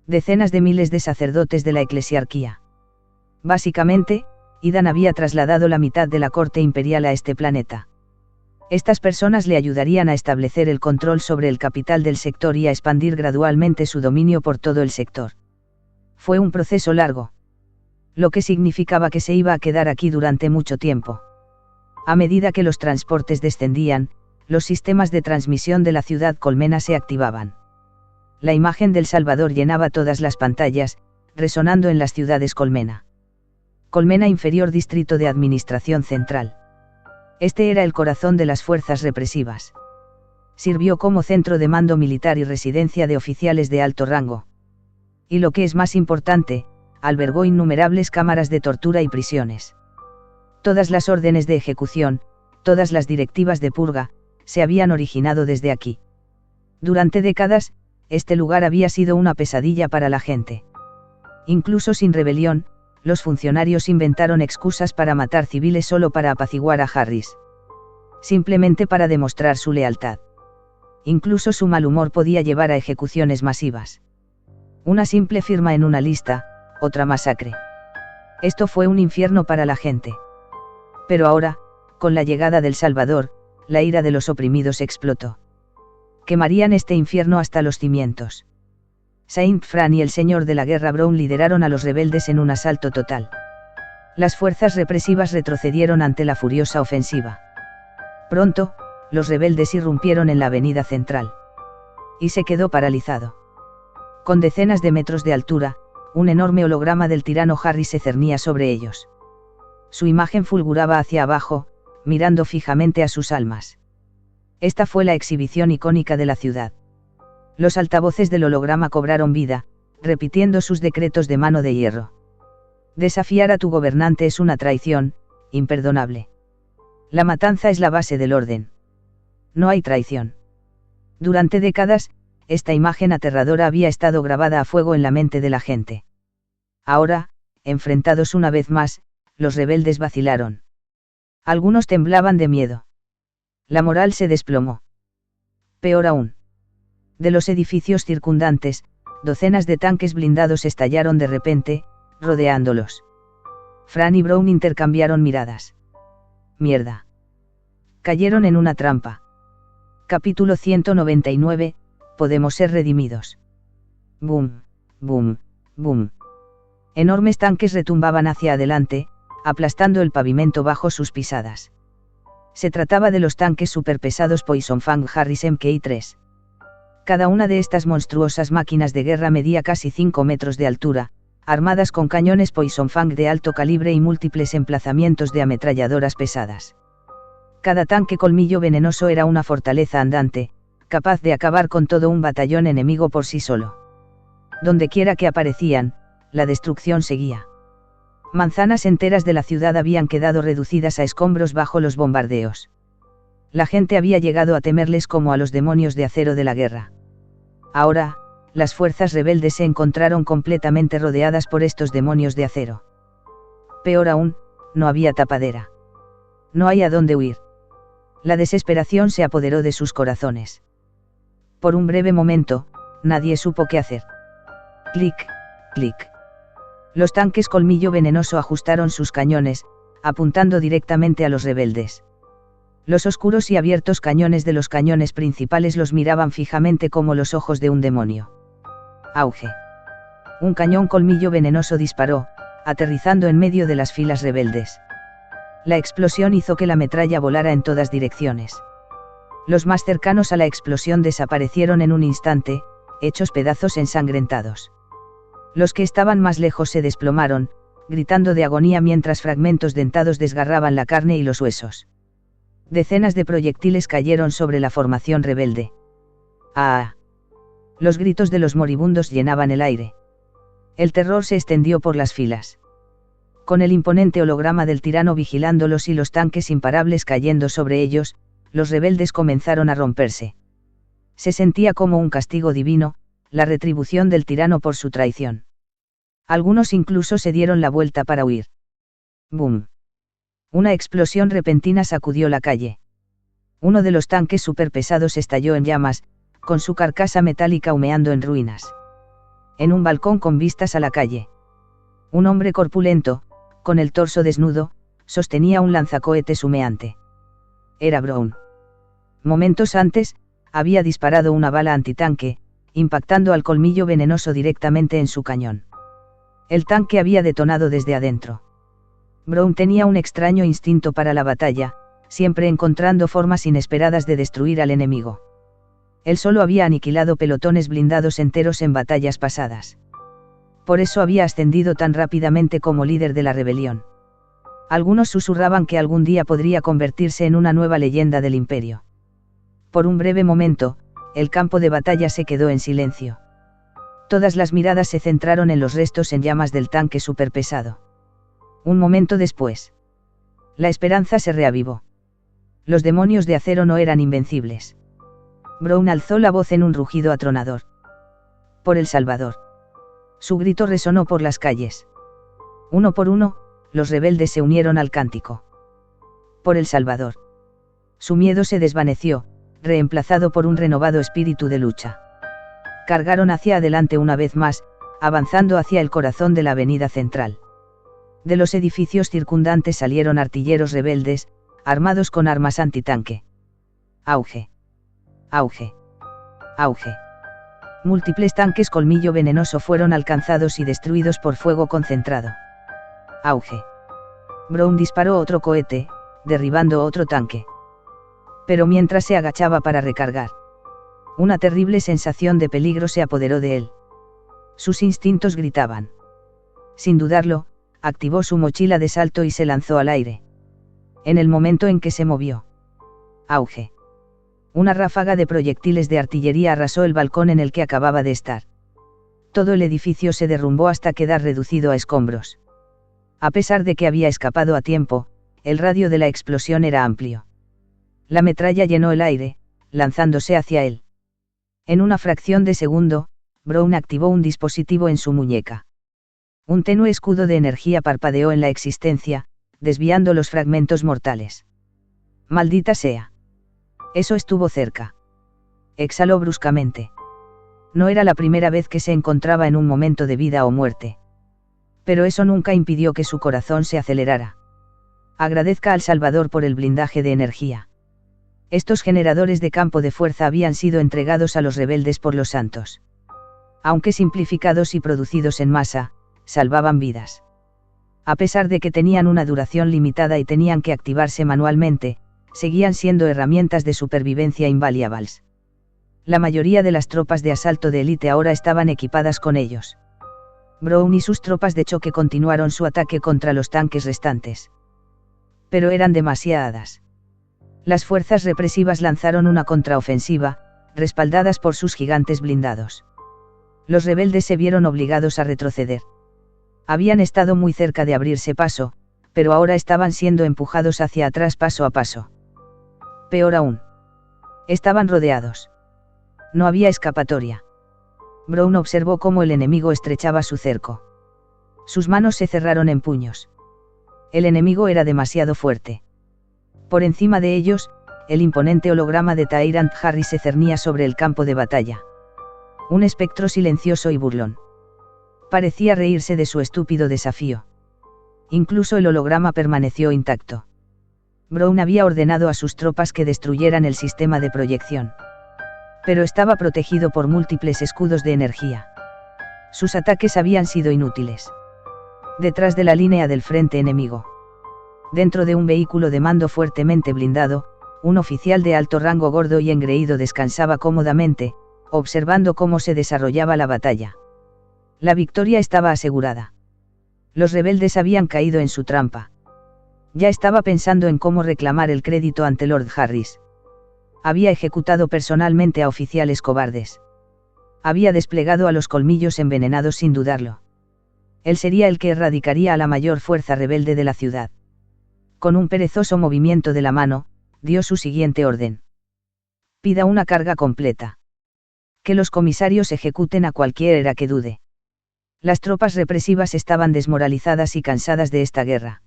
Decenas de miles de sacerdotes de la eclesiarquía. Básicamente, Idan había trasladado la mitad de la corte imperial a este planeta. Estas personas le ayudarían a establecer el control sobre el capital del sector y a expandir gradualmente su dominio por todo el sector. Fue un proceso largo. Lo que significaba que se iba a quedar aquí durante mucho tiempo. A medida que los transportes descendían, los sistemas de transmisión de la ciudad colmena se activaban. La imagen del Salvador llenaba todas las pantallas, resonando en las ciudades colmena. Colmena inferior, distrito de administración central. Este era el corazón de las fuerzas represivas. Sirvió como centro de mando militar y residencia de oficiales de alto rango. Y lo que es más importante, albergó innumerables cámaras de tortura y prisiones. Todas las órdenes de ejecución, todas las directivas de purga, se habían originado desde aquí. Durante décadas, este lugar había sido una pesadilla para la gente. Incluso sin rebelión, los funcionarios inventaron excusas para matar civiles solo para apaciguar a Harris. Simplemente para demostrar su lealtad. Incluso su mal humor podía llevar a ejecuciones masivas. Una simple firma en una lista, otra masacre. Esto fue un infierno para la gente. Pero ahora, con la llegada del Salvador, la ira de los oprimidos explotó. Quemarían este infierno hasta los cimientos. Saint Fran y el señor de la guerra Brown lideraron a los rebeldes en un asalto total. Las fuerzas represivas retrocedieron ante la furiosa ofensiva. Pronto, los rebeldes irrumpieron en la avenida central. Y se quedó paralizado. Con decenas de metros de altura, un enorme holograma del tirano Harris se cernía sobre ellos. Su imagen fulguraba hacia abajo, mirando fijamente a sus almas. Esta fue la exhibición icónica de la ciudad. Los altavoces del holograma cobraron vida, repitiendo sus decretos de mano de hierro. Desafiar a tu gobernante es una traición, imperdonable. La matanza es la base del orden. No hay traición. Durante décadas, esta imagen aterradora había estado grabada a fuego en la mente de la gente. Ahora, enfrentados una vez más, los rebeldes vacilaron. Algunos temblaban de miedo. La moral se desplomó. Peor aún. De los edificios circundantes, docenas de tanques blindados estallaron de repente, rodeándolos. Fran y Brown intercambiaron miradas. Mierda. Cayeron en una trampa. Capítulo 199, podemos ser redimidos. Boom, boom, boom. Enormes tanques retumbaban hacia adelante, aplastando el pavimento bajo sus pisadas. Se trataba de los tanques superpesados Poison Fang Harris Mk-3. Cada una de estas monstruosas máquinas de guerra medía casi 5 metros de altura, armadas con cañones Poison Fang de alto calibre y múltiples emplazamientos de ametralladoras pesadas. Cada tanque colmillo venenoso era una fortaleza andante, capaz de acabar con todo un batallón enemigo por sí solo. Dondequiera que aparecían, la destrucción seguía. Manzanas enteras de la ciudad habían quedado reducidas a escombros bajo los bombardeos. La gente había llegado a temerles como a los demonios de acero de la guerra. Ahora, las fuerzas rebeldes se encontraron completamente rodeadas por estos demonios de acero. Peor aún, no había tapadera. No hay a dónde huir. La desesperación se apoderó de sus corazones. Por un breve momento, nadie supo qué hacer. Clic, clic. Los tanques colmillo venenoso ajustaron sus cañones, apuntando directamente a los rebeldes. Los oscuros y abiertos cañones de los cañones principales los miraban fijamente como los ojos de un demonio. Auge. Un cañón colmillo venenoso disparó, aterrizando en medio de las filas rebeldes. La explosión hizo que la metralla volara en todas direcciones. Los más cercanos a la explosión desaparecieron en un instante, hechos pedazos ensangrentados. Los que estaban más lejos se desplomaron, gritando de agonía mientras fragmentos dentados desgarraban la carne y los huesos. Decenas de proyectiles cayeron sobre la formación rebelde. ¡Ah! Los gritos de los moribundos llenaban el aire. El terror se extendió por las filas. Con el imponente holograma del tirano vigilándolos y los tanques imparables cayendo sobre ellos, los rebeldes comenzaron a romperse. Se sentía como un castigo divino, la retribución del tirano por su traición. Algunos incluso se dieron la vuelta para huir. ¡Bum! Una explosión repentina sacudió la calle. Uno de los tanques superpesados estalló en llamas, con su carcasa metálica humeando en ruinas. En un balcón con vistas a la calle. Un hombre corpulento, con el torso desnudo, sostenía un lanzacohetes humeante. Era Brown. Momentos antes, había disparado una bala antitanque, impactando al colmillo venenoso directamente en su cañón. El tanque había detonado desde adentro. Brown tenía un extraño instinto para la batalla, siempre encontrando formas inesperadas de destruir al enemigo. Él solo había aniquilado pelotones blindados enteros en batallas pasadas. Por eso había ascendido tan rápidamente como líder de la rebelión. Algunos susurraban que algún día podría convertirse en una nueva leyenda del imperio. Por un breve momento, el campo de batalla se quedó en silencio. Todas las miradas se centraron en los restos en llamas del tanque superpesado. Un momento después, la esperanza se reavivó. Los demonios de acero no eran invencibles. Brown alzó la voz en un rugido atronador. Por El Salvador. Su grito resonó por las calles. Uno por uno, los rebeldes se unieron al cántico. Por El Salvador. Su miedo se desvaneció, reemplazado por un renovado espíritu de lucha. Cargaron hacia adelante una vez más, avanzando hacia el corazón de la avenida central. De los edificios circundantes salieron artilleros rebeldes, armados con armas antitanque. Auge. Auge. Auge. Múltiples tanques colmillo venenoso fueron alcanzados y destruidos por fuego concentrado. Auge. Brown disparó otro cohete, derribando otro tanque. Pero mientras se agachaba para recargar, una terrible sensación de peligro se apoderó de él. Sus instintos gritaban. Sin dudarlo, activó su mochila de salto y se lanzó al aire. En el momento en que se movió. Auge. Una ráfaga de proyectiles de artillería arrasó el balcón en el que acababa de estar. Todo el edificio se derrumbó hasta quedar reducido a escombros. A pesar de que había escapado a tiempo, el radio de la explosión era amplio. La metralla llenó el aire, lanzándose hacia él. En una fracción de segundo, Brown activó un dispositivo en su muñeca. Un tenue escudo de energía parpadeó en la existencia, desviando los fragmentos mortales. Maldita sea. Eso estuvo cerca. Exhaló bruscamente. No era la primera vez que se encontraba en un momento de vida o muerte. Pero eso nunca impidió que su corazón se acelerara. Agradezca al Salvador por el blindaje de energía. Estos generadores de campo de fuerza habían sido entregados a los rebeldes por los santos. Aunque simplificados y producidos en masa, salvaban vidas. A pesar de que tenían una duración limitada y tenían que activarse manualmente, seguían siendo herramientas de supervivencia invaluables. La mayoría de las tropas de asalto de élite ahora estaban equipadas con ellos. Brown y sus tropas de choque continuaron su ataque contra los tanques restantes. Pero eran demasiadas. Las fuerzas represivas lanzaron una contraofensiva, respaldadas por sus gigantes blindados. Los rebeldes se vieron obligados a retroceder. Habían estado muy cerca de abrirse paso, pero ahora estaban siendo empujados hacia atrás paso a paso. Peor aún. Estaban rodeados. No había escapatoria. Brown observó cómo el enemigo estrechaba su cerco. Sus manos se cerraron en puños. El enemigo era demasiado fuerte. Por encima de ellos, el imponente holograma de Tyrant Harris se cernía sobre el campo de batalla. Un espectro silencioso y burlón. Parecía reírse de su estúpido desafío. Incluso el holograma permaneció intacto. Brown había ordenado a sus tropas que destruyeran el sistema de proyección. Pero estaba protegido por múltiples escudos de energía. Sus ataques habían sido inútiles. Detrás de la línea del frente enemigo. Dentro de un vehículo de mando fuertemente blindado, un oficial de alto rango gordo y engreído descansaba cómodamente, observando cómo se desarrollaba la batalla. La victoria estaba asegurada. Los rebeldes habían caído en su trampa. Ya estaba pensando en cómo reclamar el crédito ante Lord Harris. Había ejecutado personalmente a oficiales cobardes. Había desplegado a los colmillos envenenados sin dudarlo. Él sería el que erradicaría a la mayor fuerza rebelde de la ciudad. Con un perezoso movimiento de la mano, dio su siguiente orden. Pida una carga completa. Que los comisarios ejecuten a cualquiera que dude. Las tropas represivas estaban desmoralizadas y cansadas de esta guerra.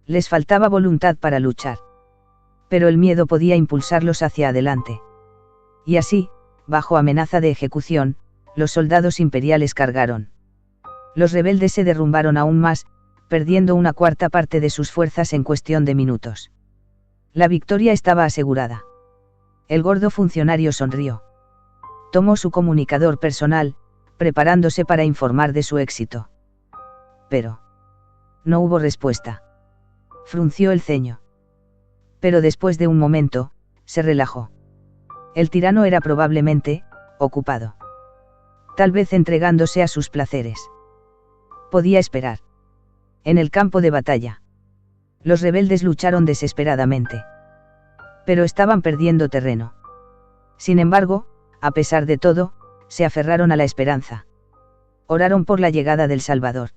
Les faltaba voluntad para luchar. Pero el miedo podía impulsarlos hacia adelante. Y así, bajo amenaza de ejecución, los soldados imperiales cargaron. Los rebeldes se derrumbaron aún más, perdiendo una cuarta parte de sus fuerzas en cuestión de minutos. La victoria estaba asegurada. El gordo funcionario sonrió. Tomó su comunicador personal, preparándose para informar de su éxito. Pero no hubo respuesta. Frunció el ceño. Pero después de un momento, se relajó. El tirano era probablemente ocupado. Tal vez entregándose a sus placeres. Podía esperar. En el campo de batalla. Los rebeldes lucharon desesperadamente. Pero estaban perdiendo terreno. Sin embargo, a pesar de todo, se aferraron a la esperanza. Oraron por la llegada del Salvador.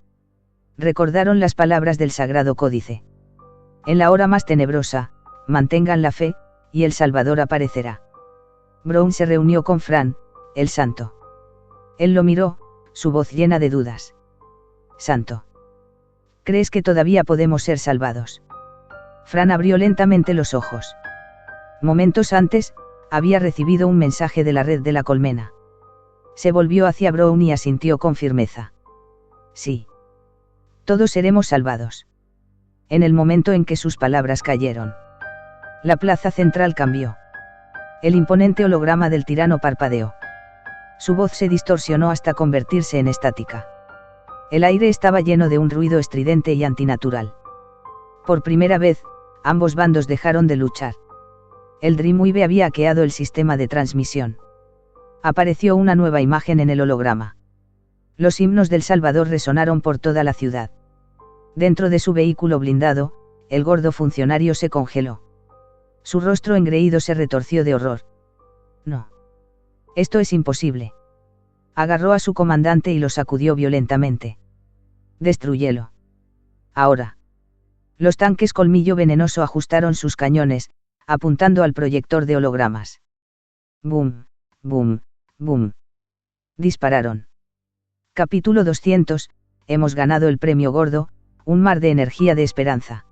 Recordaron las palabras del Sagrado Códice. En la hora más tenebrosa, mantengan la fe, y el Salvador aparecerá. Brown se reunió con Fran, el santo. Él lo miró, su voz llena de dudas. Santo. ¿Crees que todavía podemos ser salvados? Fran abrió lentamente los ojos. Momentos antes, había recibido un mensaje de la red de la colmena. Se volvió hacia Brown y asintió con firmeza. Sí. Todos seremos salvados. En el momento en que sus palabras cayeron, la plaza central cambió. El imponente holograma del tirano parpadeó. Su voz se distorsionó hasta convertirse en estática. El aire estaba lleno de un ruido estridente y antinatural. Por primera vez, ambos bandos dejaron de luchar. El Dreamwave había hackeado el sistema de transmisión. Apareció una nueva imagen en el holograma. Los himnos del Salvador resonaron por toda la ciudad. Dentro de su vehículo blindado, el gordo funcionario se congeló. Su rostro engreído se retorció de horror. No. Esto es imposible. Agarró a su comandante y lo sacudió violentamente. Destrúyelo. Ahora. Los tanques Colmillo Venenoso ajustaron sus cañones, apuntando al proyector de hologramas. Boom, boom, boom. Dispararon. Capítulo 200, hemos ganado el premio gordo, un mar de energía de esperanza.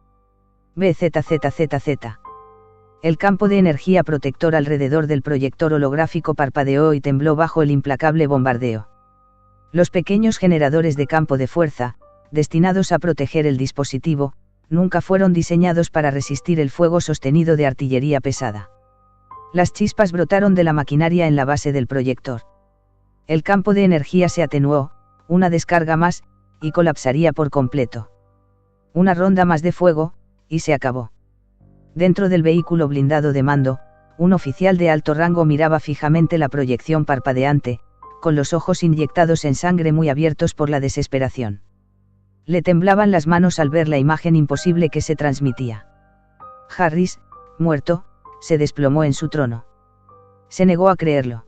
BZZZZ. El campo de energía protector alrededor del proyector holográfico parpadeó y tembló bajo el implacable bombardeo. Los pequeños generadores de campo de fuerza, destinados a proteger el dispositivo, nunca fueron diseñados para resistir el fuego sostenido de artillería pesada. Las chispas brotaron de la maquinaria en la base del proyector. El campo de energía se atenuó, una descarga más, y colapsaría por completo. Una ronda más de fuego, y se acabó. Dentro del vehículo blindado de mando, un oficial de alto rango miraba fijamente la proyección parpadeante, con los ojos inyectados en sangre muy abiertos por la desesperación. Le temblaban las manos al ver la imagen imposible que se transmitía. Harris, muerto, se desplomó en su trono. Se negó a creerlo.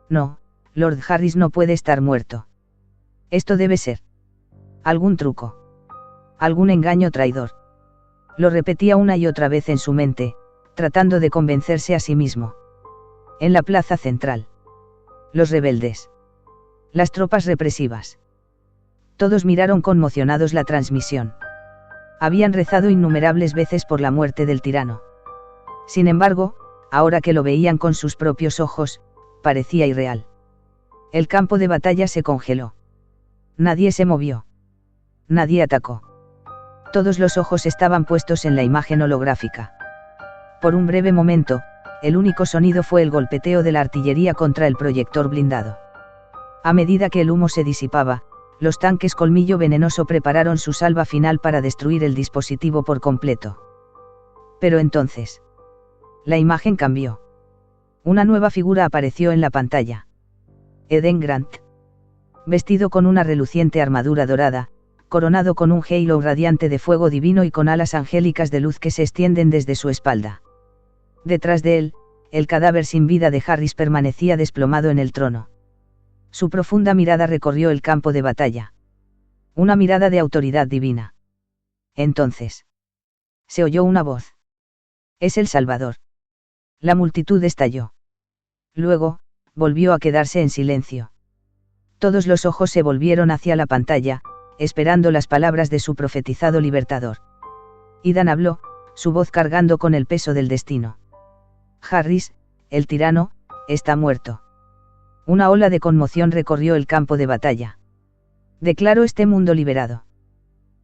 No, Lord Harris no puede estar muerto. Esto debe ser algún truco. Algún engaño traidor. Lo repetía una y otra vez en su mente, tratando de convencerse a sí mismo. En la plaza central. Los rebeldes. Las tropas represivas. Todos miraron conmocionados la transmisión. Habían rezado innumerables veces por la muerte del tirano. Sin embargo, ahora que lo veían con sus propios ojos, parecía irreal. El campo de batalla se congeló. Nadie se movió. Nadie atacó. Todos los ojos estaban puestos en la imagen holográfica. Por un breve momento, el único sonido fue el golpeteo de la artillería contra el proyector blindado. A medida que el humo se disipaba, los tanques Colmillo Venenoso prepararon su salva final para destruir el dispositivo por completo. Pero entonces, la imagen cambió. Una nueva figura apareció en la pantalla. Eden Grant. Vestido con una reluciente armadura dorada, coronado con un halo radiante de fuego divino y con alas angélicas de luz que se extienden desde su espalda. Detrás de él, el cadáver sin vida de Harris permanecía desplomado en el trono. Su profunda mirada recorrió el campo de batalla. Una mirada de autoridad divina. Entonces, se oyó una voz. Es el Salvador. La multitud estalló. Luego, volvió a quedarse en silencio. Todos los ojos se volvieron hacia la pantalla, esperando las palabras de su profetizado libertador. Idan habló, su voz cargando con el peso del destino. Harris, el tirano, está muerto. Una ola de conmoción recorrió el campo de batalla. Declaró este mundo liberado.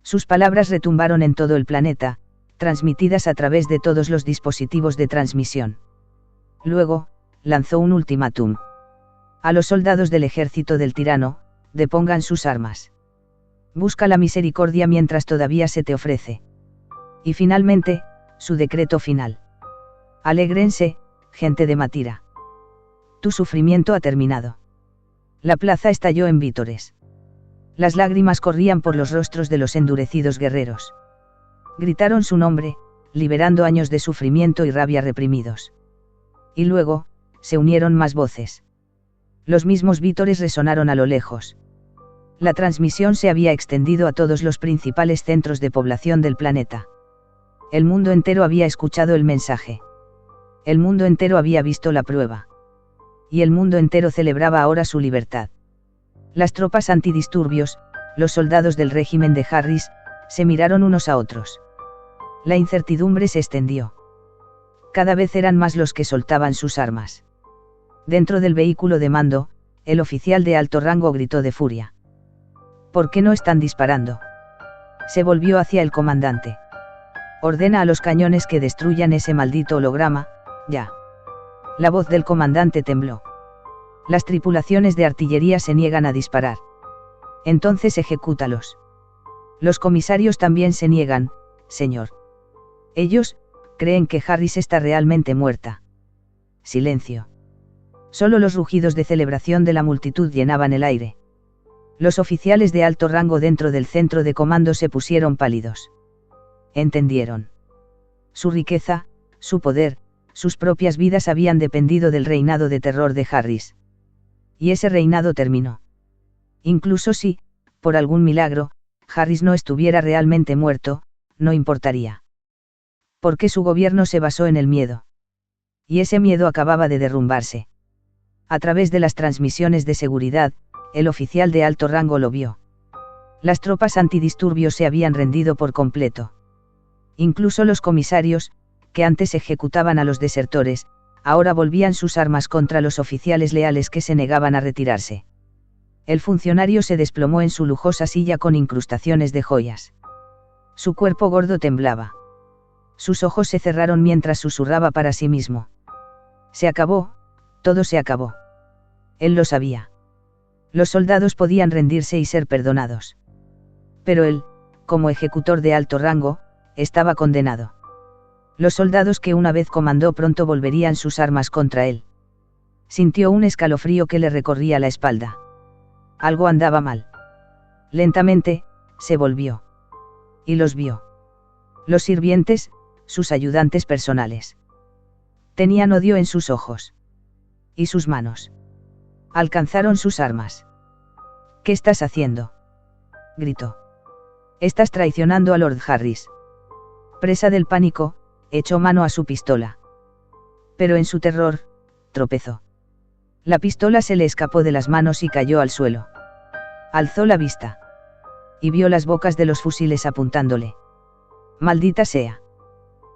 Sus palabras retumbaron en todo el planeta, transmitidas a través de todos los dispositivos de transmisión. Luego, lanzó un ultimátum. A los soldados del ejército del tirano, depongan sus armas. Busca la misericordia mientras todavía se te ofrece. Y finalmente, su decreto final. Alégrense, gente de Matira. Tu sufrimiento ha terminado. La plaza estalló en vítores. Las lágrimas corrían por los rostros de los endurecidos guerreros. Gritaron su nombre, liberando años de sufrimiento y rabia reprimidos. Y luego, se unieron más voces. Los mismos vítores resonaron a lo lejos. La transmisión se había extendido a todos los principales centros de población del planeta. El mundo entero había escuchado el mensaje. El mundo entero había visto la prueba. Y el mundo entero celebraba ahora su libertad. Las tropas antidisturbios, los soldados del régimen de Harris, se miraron unos a otros. La incertidumbre se extendió. Cada vez eran más los que soltaban sus armas. Dentro del vehículo de mando, el oficial de alto rango gritó de furia. ¿Por qué no están disparando? Se volvió hacia el comandante. Ordena a los cañones que destruyan ese maldito holograma, ya. La voz del comandante tembló. Las tripulaciones de artillería se niegan a disparar. Entonces ejecútalos. Los comisarios también se niegan, señor. Ellos, creen que Harris está realmente muerta. Silencio. Solo los rugidos de celebración de la multitud llenaban el aire. Los oficiales de alto rango dentro del centro de comando se pusieron pálidos. Entendieron. Su riqueza, su poder, sus propias vidas habían dependido del reinado de terror de Harris. Y ese reinado terminó. Incluso si, por algún milagro, Harris no estuviera realmente muerto, no importaría. Porque su gobierno se basó en el miedo. Y ese miedo acababa de derrumbarse. A través de las transmisiones de seguridad, el oficial de alto rango lo vio. Las tropas antidisturbios se habían rendido por completo. Incluso los comisarios, que antes ejecutaban a los desertores, ahora volvían sus armas contra los oficiales leales que se negaban a retirarse. El funcionario se desplomó en su lujosa silla con incrustaciones de joyas. Su cuerpo gordo temblaba. Sus ojos se cerraron mientras susurraba para sí mismo. Se acabó, todo se acabó. Él lo sabía. Los soldados podían rendirse y ser perdonados. Pero él, como ejecutor de alto rango, estaba condenado. Los soldados que una vez comandó pronto volverían sus armas contra él. Sintió un escalofrío que le recorría la espalda. Algo andaba mal. Lentamente, se volvió. Y los vio. Los sirvientes, sus ayudantes personales. Tenían odio en sus ojos. Y sus manos. Alcanzaron sus armas. ¿Qué estás haciendo?, gritó. Estás traicionando a Lord Harris. Presa del pánico, echó mano a su pistola. Pero en su terror, tropezó. La pistola se le escapó de las manos y cayó al suelo. Alzó la vista. Y vio las bocas de los fusiles apuntándole. Maldita sea.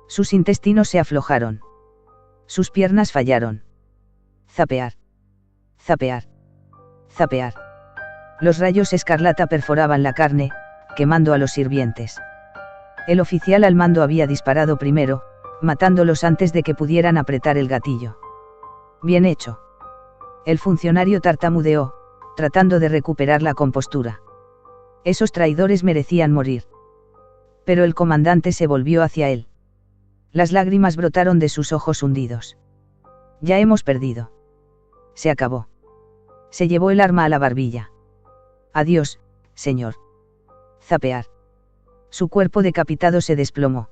Sus intestinos se aflojaron. Sus piernas fallaron. Zapear. Zapear. Zapear. Los rayos escarlata perforaban la carne, quemando a los sirvientes. El oficial al mando había disparado primero, matándolos antes de que pudieran apretar el gatillo. Bien hecho. El funcionario tartamudeó, tratando de recuperar la compostura. Esos traidores merecían morir. Pero el comandante se volvió hacia él. Las lágrimas brotaron de sus ojos hundidos. Ya hemos perdido. Se acabó. Se llevó el arma a la barbilla. Adiós, señor. Zapear. Su cuerpo decapitado se desplomó.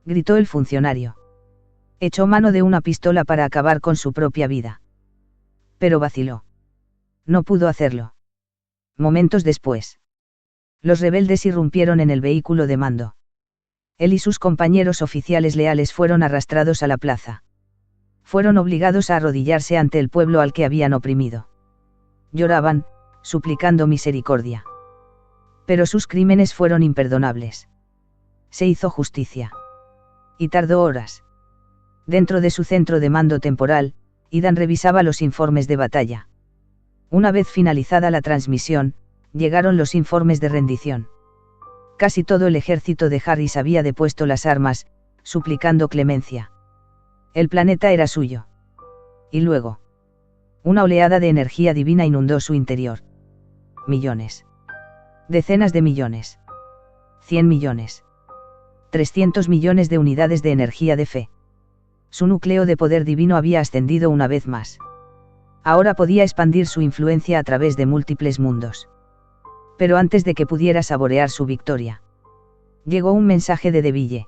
Gritó el funcionario. Echó mano de una pistola para acabar con su propia vida. Pero vaciló. No pudo hacerlo. Momentos después. Los rebeldes irrumpieron en el vehículo de mando. Él y sus compañeros oficiales leales fueron arrastrados a la plaza. Fueron obligados a arrodillarse ante el pueblo al que habían oprimido. Lloraban, suplicando misericordia. Pero sus crímenes fueron imperdonables. Se hizo justicia. Y tardó horas. Dentro de su centro de mando temporal, Idan revisaba los informes de batalla. Una vez finalizada la transmisión, llegaron los informes de rendición. Casi todo el ejército de Harris había depuesto las armas, suplicando clemencia. El planeta era suyo. Y luego. Una oleada de energía divina inundó su interior. Millones. Decenas de millones. 100 millones. 300 millones de unidades de energía de fe. Su núcleo de poder divino había ascendido una vez más. Ahora podía expandir su influencia a través de múltiples mundos. Pero antes de que pudiera saborear su victoria, llegó un mensaje de Deville.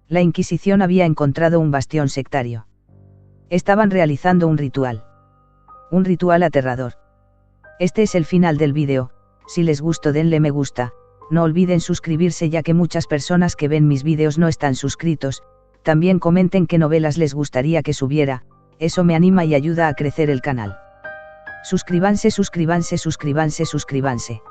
La Inquisición había encontrado un bastión sectario. Estaban realizando un ritual. Un ritual aterrador. Este es el final del vídeo. Si les gustó denle me gusta, no olviden suscribirse ya que muchas personas que ven mis vídeos no están suscritos, también comenten qué novelas les gustaría que subiera, eso me anima y ayuda a crecer el canal. Suscríbanse, suscríbanse, suscríbanse, suscríbanse.